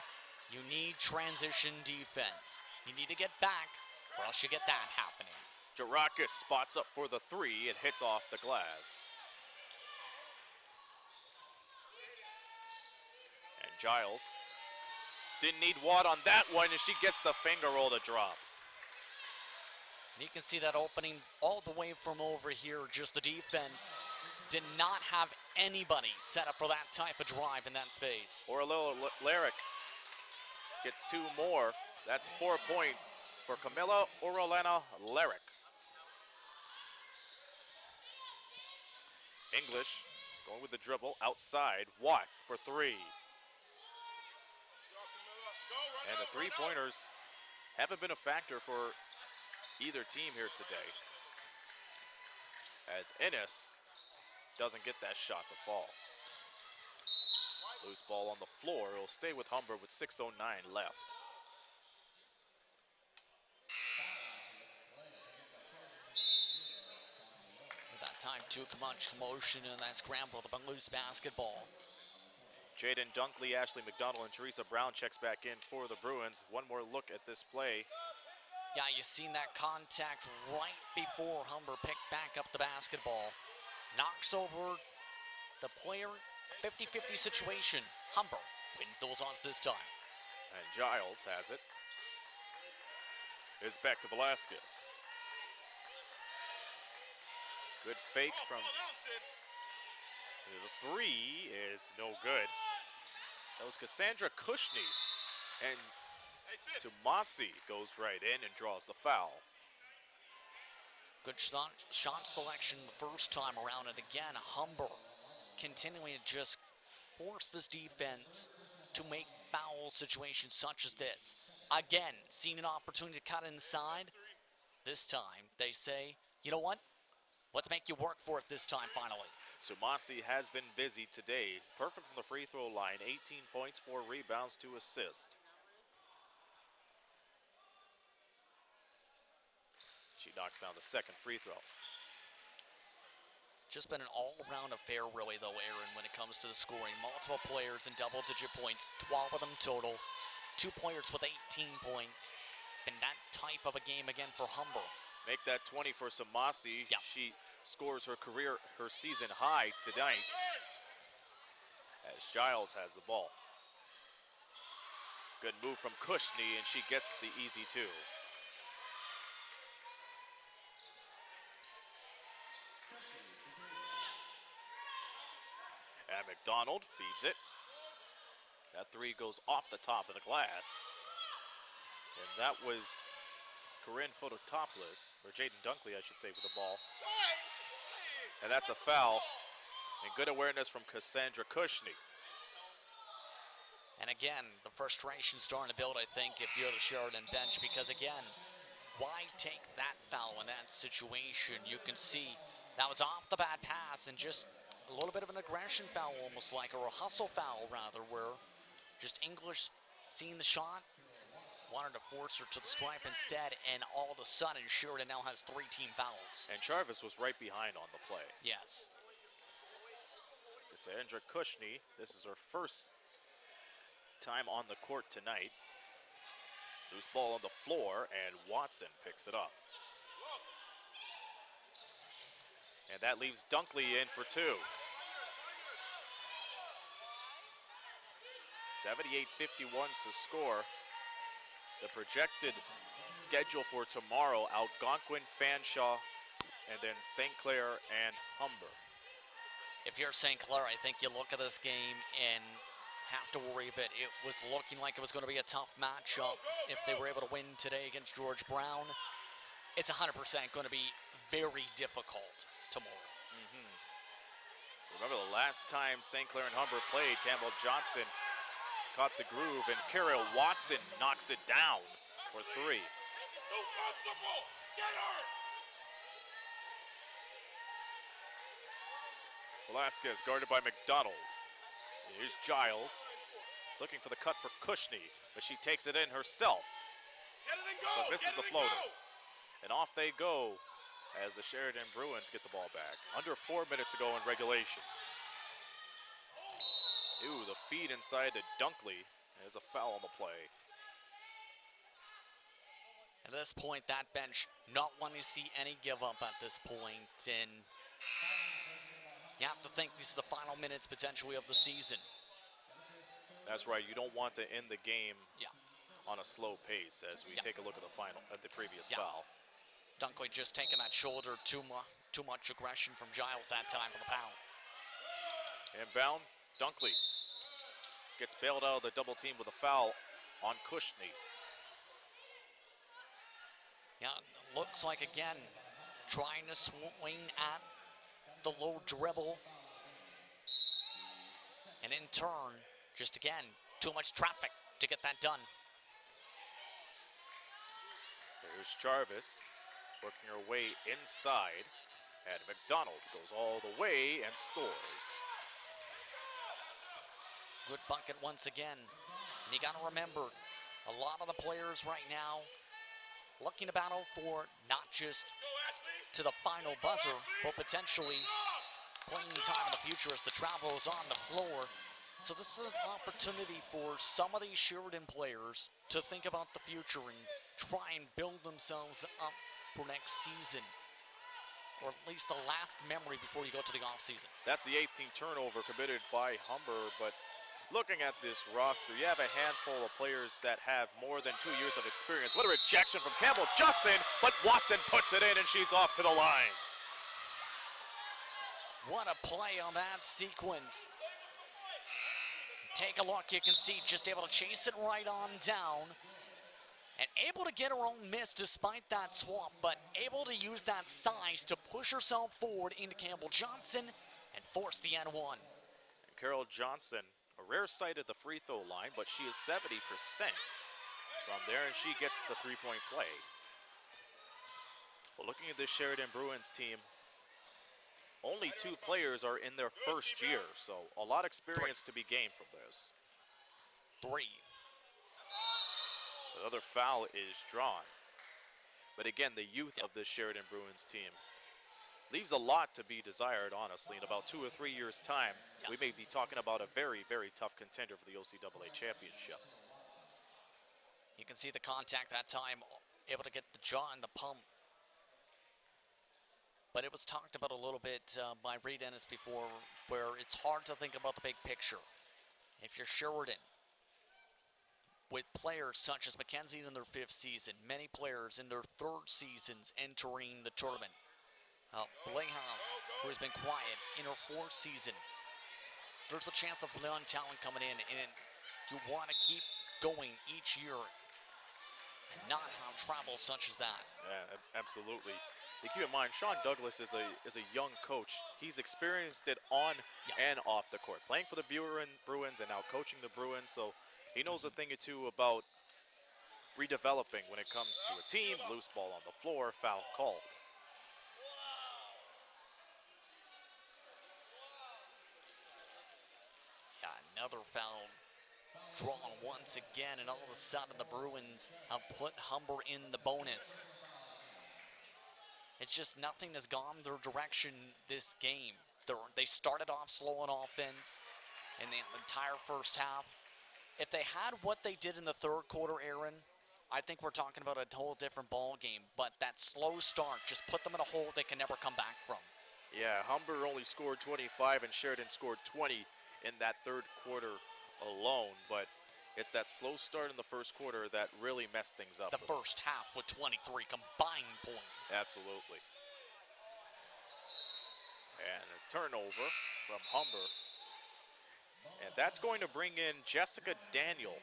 you need transition defense. You need to get back, or else you get that happening. Jarakis spots up for the three and hits off the glass. And Giles didn't need Watt on that one, and she gets the finger roll to drop. And you can see that opening all the way from over here. Just the defense did not have anybody set up for that type of drive in that space. Orlando Lyric gets 2 more. That's 4 points for Camilla Orlando Lyric. English going with the dribble outside. Watt for 3. And the three-pointers haven't been a factor for either team here today, as Ennis doesn't get that shot to fall. Loose ball on the floor. It'll stay with Humber with 6:09 left. At that time, too much commotion in that scramble with a loose basketball. Jaden Dunkley, Ashley McDonald, and Teresa Brown checks back in for the Bruins. One more look at this play. Yeah, you seen that contact right before Humber picked back up the basketball. Knocks over the player, 50-50 situation. Humber wins those odds this time. And Giles has it. It's back to Velasquez. Good fake from the three is no good. That was Cassandra Kushney. And Tomasi goes right in and draws the foul. Good shot selection the first time around, and again, Humber continuing to just force this defense to make foul situations such as this. Again, seeing an opportunity to cut inside. This time, they say, you know what? Let's make you work for it this time, finally. Sumasi has been busy today. Perfect from the free throw line. 18 points, 4 rebounds, 2 assists. She knocks down the second free throw. Just been an all-around affair, really, though, Aaron, when it comes to the scoring. Multiple players in double-digit points, 12 of them total. 2 players with 18 points. Been that type of a game again for Humber. Make that 20 for Samasi. Yep. She scores her season high tonight as Giles has the ball. Good move from Kushney, and she gets the easy 2. And McDonald feeds it. That 3 goes off the top of the glass. And that was Corinne Fototopoulos, or Jaden Dunkley, I should say, with the ball. And that's a foul. And good awareness from Cassandra Kushney. And again, the frustration starting to build, I think, if you're the Sheridan bench, because again, Why take that foul in that situation? You can see that was off the bad pass and just a little bit of an aggression foul, almost like, or a hustle foul rather, where just English seeing the shot, wanted to force her to the stripe instead, and all of a sudden Sheridan now has 3 team fouls. And Jarvis was right behind on the play. Yes. Cassandra Cushney, this is her first time on the court tonight. Loose ball on the floor, and Watson picks it up. And that leaves Dunkley in for 2. 78-51 to score. The projected schedule for tomorrow: Algonquin, Fanshawe, and then St. Clair and Humber. If you're St. Clair, I think you look at this game and have to worry a bit. It was looking like it was going to be a tough matchup if they were able to win today against George Brown. It's 100% going to be very difficult tomorrow. Remember the last time St. Clair and Humber played, Campbell Johnson caught the groove, and Carol Watson knocks it down for 3. Velasquez guarded by McDonald. Here's Giles looking for the cut for Cushney, but she takes it in herself. But misses the floater. And off they go as the Sheridan Bruins get the ball back. Under 4 minutes to go in regulation. Ooh, the feed inside to Dunkley. There's a foul on the play. At this point, that bench not wanting to see any give up at this point, and you have to think these are the final minutes potentially of the season. That's right. You don't want to end the game on a slow pace as we take a look at the previous foul. Dunkley just taking that shoulder, too much aggression from Giles that time on the foul. Inbound, Dunkley gets bailed out of the double team with a foul on Cushney. Yeah, looks like again trying to swing at the low dribble, and in turn, just again, too much traffic to get that done. There's Jarvis working her way inside, and McDonald goes all the way and scores. Good bucket once again. And you got to remember, a lot of the players right now looking to battle for not just to the final buzzer, but potentially playing time in the future as the travel is on the floor. So this is an opportunity for some of these Sheridan players to think about the future and try and build themselves up for next season, or at least the last memory before you go to the offseason. That's the 18th turnover committed by Humber, but looking at this roster, you have a handful of players that have more than 2 years of experience. What a rejection from Campbell Johnson, but Watson puts it in and she's off to the line. What a play on that sequence. Take a look, you can see just able to chase it right on down and able to get her own miss despite that swap, but able to use that size to push herself forward into Campbell Johnson and force the N1. And Carol Johnson, a rare sight at the free throw line, but she is 70% from there, and she gets the three-point play. Well, looking at this Sheridan Bruins team, only 2 players are in their first year, so a lot of experience to be gained from this. 3. Another foul is drawn. But again, the youth of this Sheridan Bruins team leaves a lot to be desired, honestly. In about 2 or 3 years' time, we may be talking about a very, very tough contender for the OCAA championship. You can see the contact that time, able to get the jaw and the pump. But it was talked about a little bit by Reed Ennis before, where it's hard to think about the big picture. If you're Sheridan, with players such as Mackenzie in their 5th season, many players in their 3rd seasons entering the tournament. Blehans, who has been quiet, in her 4th season. There's a chance of young talent coming in, and you want to keep going each year and not have trouble such as that. Yeah, absolutely. You keep in mind, Sean Douglas is a young coach. He's experienced it on and off the court, playing for the Bruins and now coaching the Bruins. So he knows a thing or two about redeveloping when it comes to a team. Loose ball on the floor, foul called. Yeah, another foul drawn once again, and all of a sudden the Bruins have put Humber in the bonus. It's just nothing has gone their direction this game. They started off slow on offense in the entire first half. If they had what they did in the third quarter, Aaron, I think we're talking about a whole different ball game. But that slow start just put them in a hole they can never come back from. Yeah, Humber only scored 25 and Sheridan scored 20 in that third quarter alone, but it's that slow start in the first quarter that really messed things up. The first half with 23 combined points. Absolutely. And a turnover from Humber. And that's going to bring in Jessica Daniel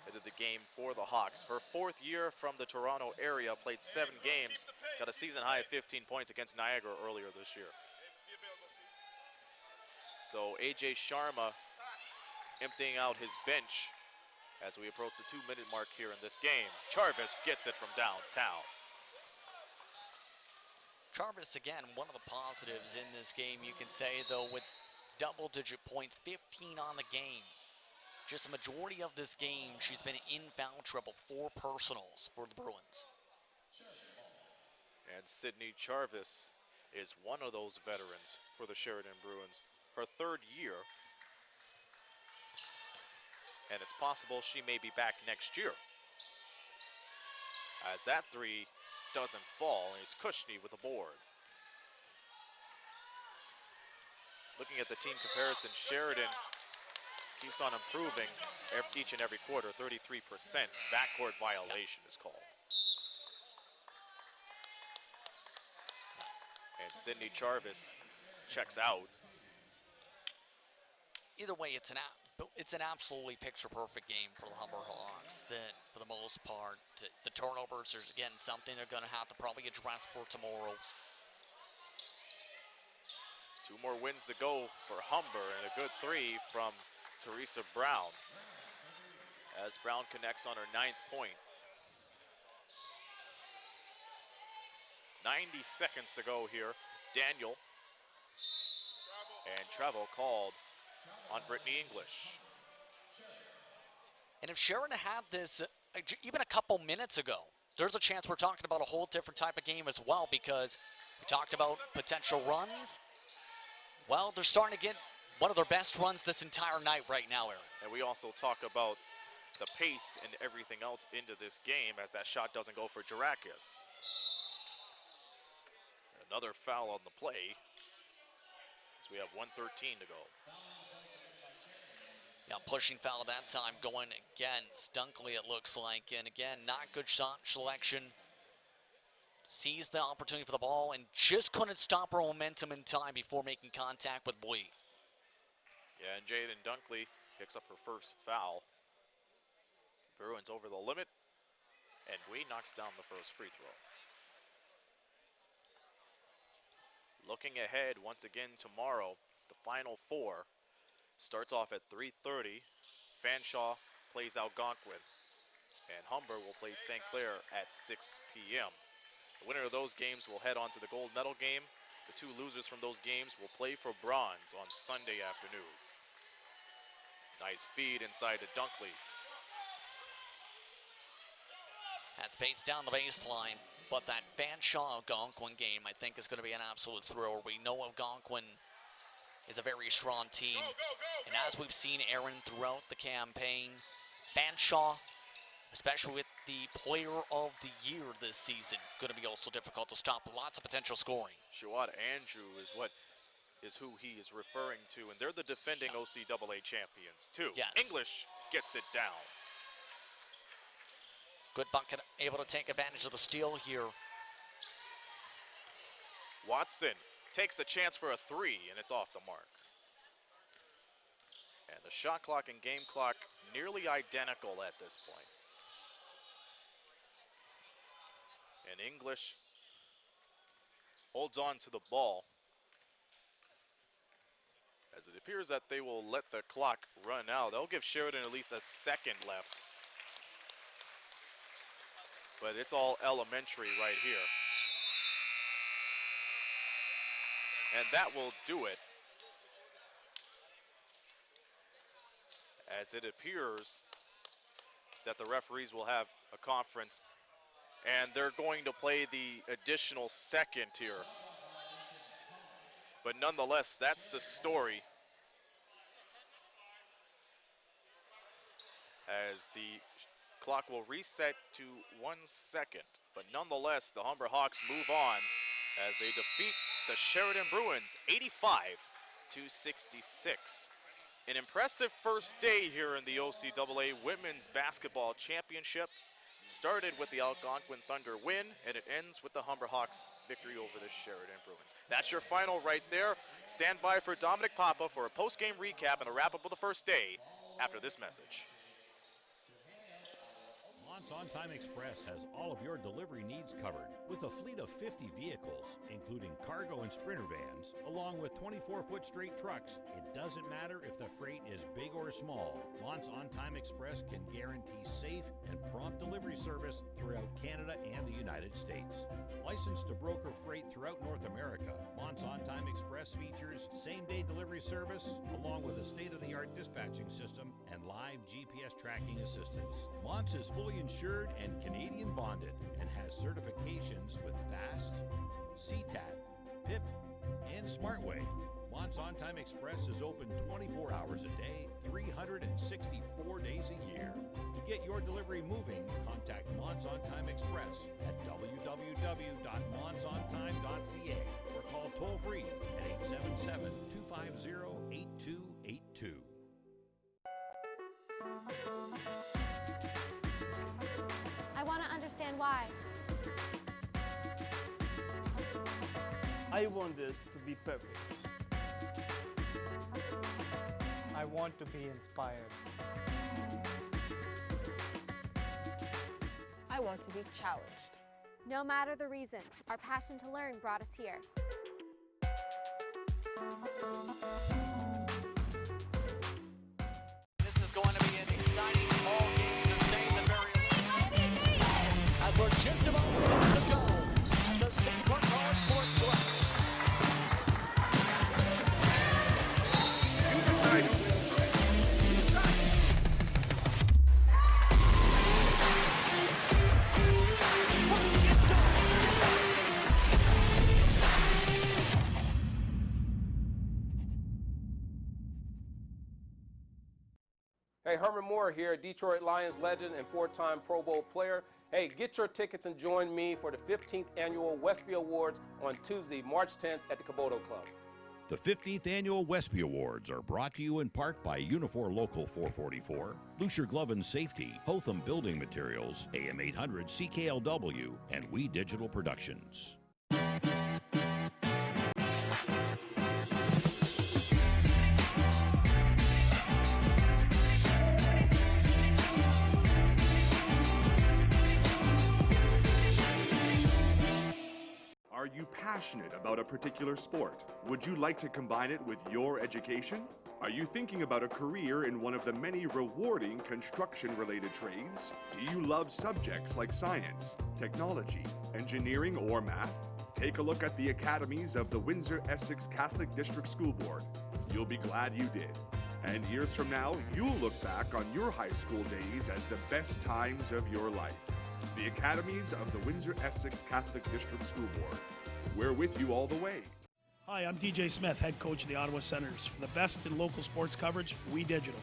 into the game for the Hawks. Her 4th year from the Toronto area, played 7 games, got a season high of 15 points against Niagara earlier this year. So AJ Sharma emptying out his bench as we approach the 2-minute mark here in this game. Jarvis gets it from downtown. Jarvis, again, one of the positives in this game, you can say, though, with double-digit points, 15 on the game. Just the majority of this game, she's been in foul trouble, 4 personals for the Bruins. And Sydney Jarvis is one of those veterans for the Sheridan Bruins. Her 3rd year. And it's possible she may be back next year. As that 3 doesn't fall, and it's Kushney with the board. Looking at the team comparison, Sheridan keeps on improving each and every quarter, 33%. Backcourt violation is called. And Sydney Jarvis checks out. Either way, it's an absolutely picture-perfect game for the Humber Hawks. That, for the most part, the turnovers are, again, something they're going to have to probably address for tomorrow. 2 more wins to go for Humber, and a good 3 from Teresa Brown. As Brown connects on her 9th point. 90 seconds to go here. Daniel. And travel called on Brittany English. And if Sheridan had this even a couple minutes ago, there's a chance we're talking about a whole different type of game as well, because we talked about potential runs. Well, they're starting to get one of their best runs this entire night right now, Aaron. And we also talk about the pace and everything else into this game as that shot doesn't go for Girakis. Another foul on the play as we have 1:13 to go. Yeah, pushing foul at that time going against Dunkley, it looks like. And again, not good shot selection. Sees the opportunity for the ball and just couldn't stop her momentum in time before making contact with Bui. Yeah, and Jaden Dunkley picks up her first foul. Bruins over the limit, and Bui knocks down the first free throw. Looking ahead once again tomorrow, the Final Four starts off at 3:30. Fanshawe plays Algonquin, and Humber will play St. Clair at 6 p.m. The winner of those games will head on to the gold medal game. The 2 losers from those games will play for bronze on Sunday afternoon. Nice feed inside to Dunkley. That's paced down the baseline, but that Fanshawe-Algonquin game, I think, is going to be an absolute thrill. We know Algonquin is a very strong team, and as we've seen, Aaron, throughout the campaign, Fanshawe, especially with the player of the year this season, going to be also difficult to stop. Lots of potential scoring. Shawad Andrew is who he is referring to, and they're the defending OCAA champions too. Yes. English gets it down. Good bucket, able to take advantage of the steal here. Watson takes a chance for a 3, and it's off the mark. And the shot clock and game clock nearly identical at this point. And English holds on to the ball, as it appears that they will let the clock run out. They'll give Sheridan at least a second left. but it's all elementary right here. And that will do it, as it appears that the referees will have a conference, and they're going to play the additional second here. But nonetheless, that's the story, as the clock will reset to 1 second. But nonetheless, the Humber Hawks move on as they defeat the Sheridan Bruins 85-66. An impressive first day here in the OCAA Women's Basketball Championship. Started with the Algonquin Thunder win, and it ends with the Humber Hawks victory over the Sheridan Bruins. That's your final right there. Stand by for Dominic Papa for a post-game recap and a wrap-up of the first day after this message. Mont's On Time Express has all of your delivery needs covered with a fleet of 50 vehicles, including cargo and sprinter vans, along with 24-foot straight trucks. It doesn't matter if the freight is big or small. Mont's On Time Express can guarantee safe and prompt delivery service throughout Canada and the United States. Licensed to broker freight throughout North America, Mont's On Time Express features same-day delivery service, along with a state-of-the-art dispatching system and live GPS tracking assistance. Mont's is fully insured and Canadian bonded and has certifications with FAST, CTAT, PIP, and SmartWay. Mont's On Time Express is open 24 hours a day, 364 days a year. To get your delivery moving, contact Mont's On Time Express at www.montsontime.ca or call toll-free at 877-250-8282. I want to understand why. I want this to be perfect. I want to be inspired. I want to be challenged. No matter the reason, our passion to learn brought us here. This is going to be an exciting ball game to say the very least. As we're just about set to go, the St. Clair College Sportsplex. Hey, Herman Moore here, Detroit Lions legend and 4-time Pro Bowl player. Hey, get your tickets and join me for the 15th Annual Westby Awards on Tuesday, March 10th at the Caboto Club. The 15th Annual Westby Awards are brought to you in part by Unifor Local 444, Lucier Glove and Safety, Hotham Building Materials, AM 800 CKLW, and We Digital Productions. Are you passionate about a particular sport? Would you like to combine it with your education? Are you thinking about a career in one of the many rewarding construction-related trades? Do you love subjects like science, technology, engineering, or math? Take a look at the academies of the Windsor-Essex Catholic District School Board. You'll be glad you did. And years from now, you'll look back on your high school days as the best times of your life. The academies of the Windsor-Essex Catholic District School Board. We're with you all the way. Hi, I'm DJ Smith, head coach of the Ottawa Senators. For the best in local sports coverage, We Digital.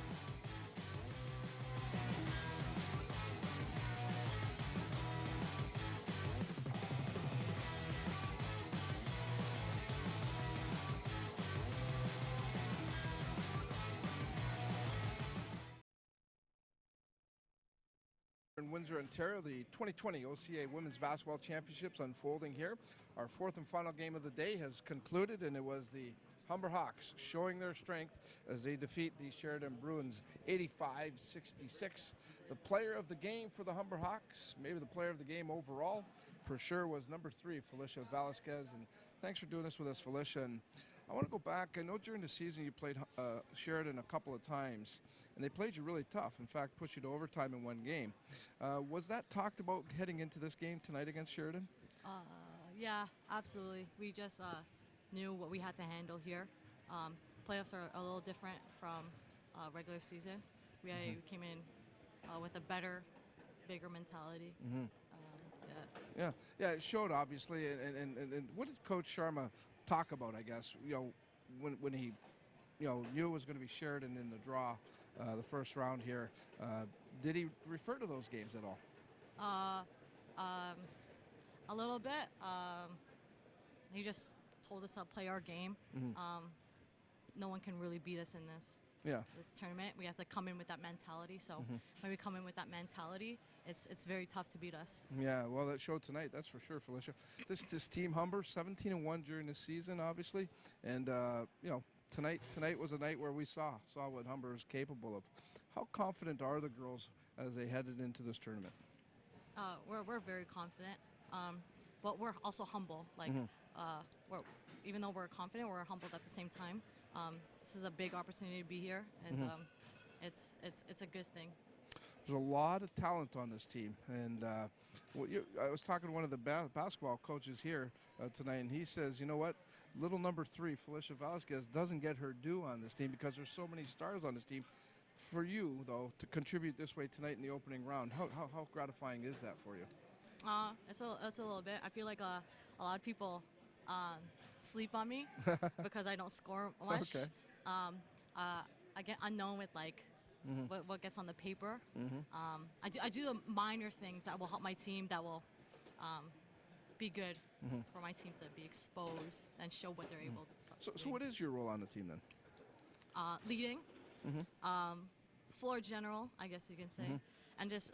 In Windsor, Ontario, the 2020 OCA Women's Basketball Championships unfolding here. Our fourth and final game of the day has concluded, and it was the Humber Hawks showing their strength as they defeat the Sheridan Bruins 85-66. The player of the game for the Humber Hawks, maybe the player of the game overall, for sure was number 3, Felicia Velasquez. And thanks for doing this with us, Felicia. And I want to go back. I know during the season you played Sheridan a couple of times, and they played you really tough. In fact, pushed you to overtime in one game. Was that talked about heading into this game tonight against Sheridan? Yeah, absolutely. We just knew what we had to handle here. Playoffs are a little different from regular season. We came in with a better, bigger mentality. Yeah, it showed obviously. And what did Coach Sharma talk about? I guess when he knew it was going to be Sheridan in the draw, the first round here. Did he refer to those games at all? A little bit. He just told us to play our game. No one can really beat us in this tournament. We have to come in with that mentality. So when we come in with that mentality, it's very tough to beat us. Yeah, well, that showed tonight. That's for sure, Felicia. This team Humber 17-1 during the season, obviously, and tonight was a night where we saw what Humber is capable of. How confident are the girls as they headed into this tournament? We're very confident, but we're also humble. Like even though we're confident, we're humbled at the same time. This is a big opportunity to be here, and it's a good thing. There's a lot of talent on this team, and I was talking to one of the basketball coaches here tonight, and he says, you know what, little number 3, Felicia Vasquez, doesn't get her due on this team because there's so many stars on this team. For you, though, to contribute this way tonight in the opening round, how gratifying is that for you? It's a little bit. I feel like a lot of people sleep on me because I don't score much. Okay. I get unknown with like what gets on the paper. I do the minor things that will help my team, that will be good for my team to be exposed and show what they're able to. So what is your role on the team then? Leading, floor general, I guess you can say, and just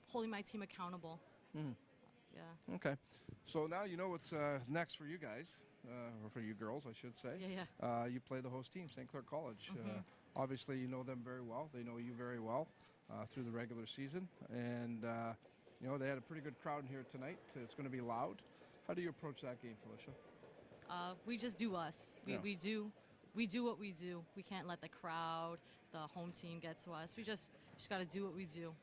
holding my team accountable. Yeah. Okay. So now you know what's next for you guys, or for you girls, I should say. Yeah. You play the host team, St. Clair College. Obviously, you know them very well. They know you very well through the regular season. And, they had a pretty good crowd in here tonight. It's going to be loud. How do you approach that game, Felicia? We just do us. We do what we do. We can't let the crowd, the home team get to us. We just got to do what we do.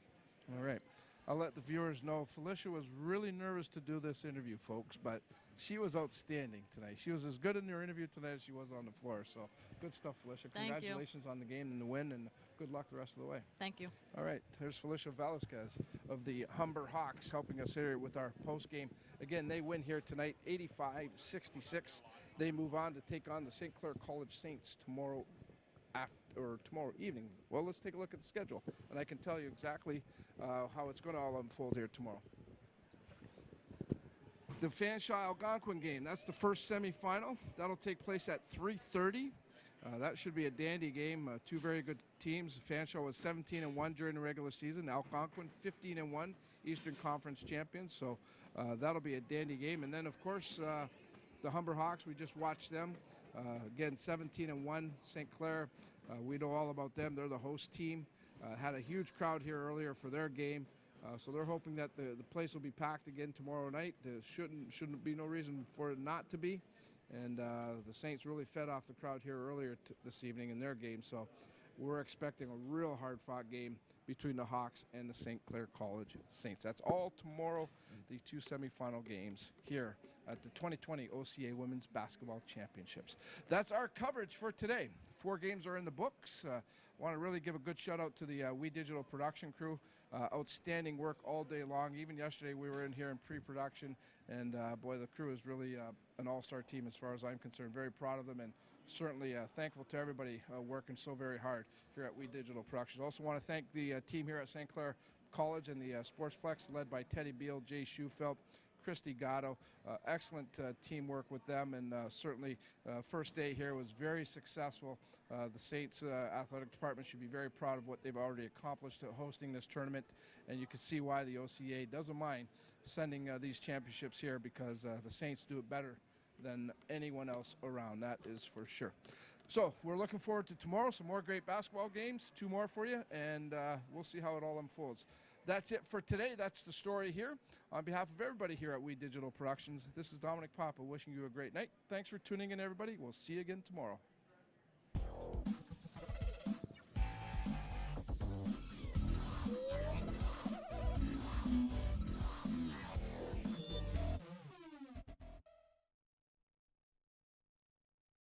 All right. I'll let the viewers know Felicia was really nervous to do this interview, folks, but she was outstanding tonight. She was as good in her interview tonight as she was on the floor. So good stuff, Felicia. Thank you. Congratulations on the game and the win, and good luck the rest of the way. Thank you. All right, here's Felicia Vasquez of the Humber Hawks helping us here with our post game. Again, they win here tonight, 85-66. They move on to take on the St. Clair College Saints tomorrow evening. Well, let's take a look at the schedule, and I can tell you exactly how it's going to all unfold here tomorrow. The Fanshawe-Algonquin game, that's the first semifinal. That'll take place at 3:30. That should be a dandy game. Two very good teams. Fanshawe was 17-1 during the regular season. Algonquin 15-1, Eastern Conference champions. So that'll be a dandy game. And then, of course, the Humber Hawks, we just watched them. Again, 17-1, St. Clair. We know all about them. They're the host team. Had a huge crowd here earlier for their game. So they're hoping that the place will be packed again tomorrow night. There shouldn't be no reason for it not to be. And the Saints really fed off the crowd here earlier this evening in their game. So we're expecting a real hard-fought game between the Hawks and the St. Clair College Saints. That's all tomorrow, the two semifinal games here at the 2020 OCA Women's Basketball Championships. That's our coverage for today. 4 games are in the books. Want to really give a good shout out to the We Digital production crew. Outstanding work all day long. Even yesterday we were in here in pre-production, and boy, the crew is really an all-star team as far as I'm concerned. Very proud of them, and certainly thankful to everybody working so very hard here at We Digital Productions. Also want to thank the team here at St. Clair College and the Sportsplex, led by Teddy Beal, Jay Schufelt, Christy Gatto. Excellent teamwork with them, and certainly first day here was very successful. The Saints athletic department should be very proud of what they've already accomplished hosting this tournament, and you can see why the OCA doesn't mind sending these championships here, because the Saints do it better than anyone else around, that is for sure. So we're looking forward to tomorrow, some more great basketball games, 2 more for you, and we'll see how it all unfolds. That's it for today. That's the story here. On behalf of everybody here at We Digital Productions, this is Dominic Papa wishing you a great night. Thanks for tuning in, everybody. We'll see you again tomorrow.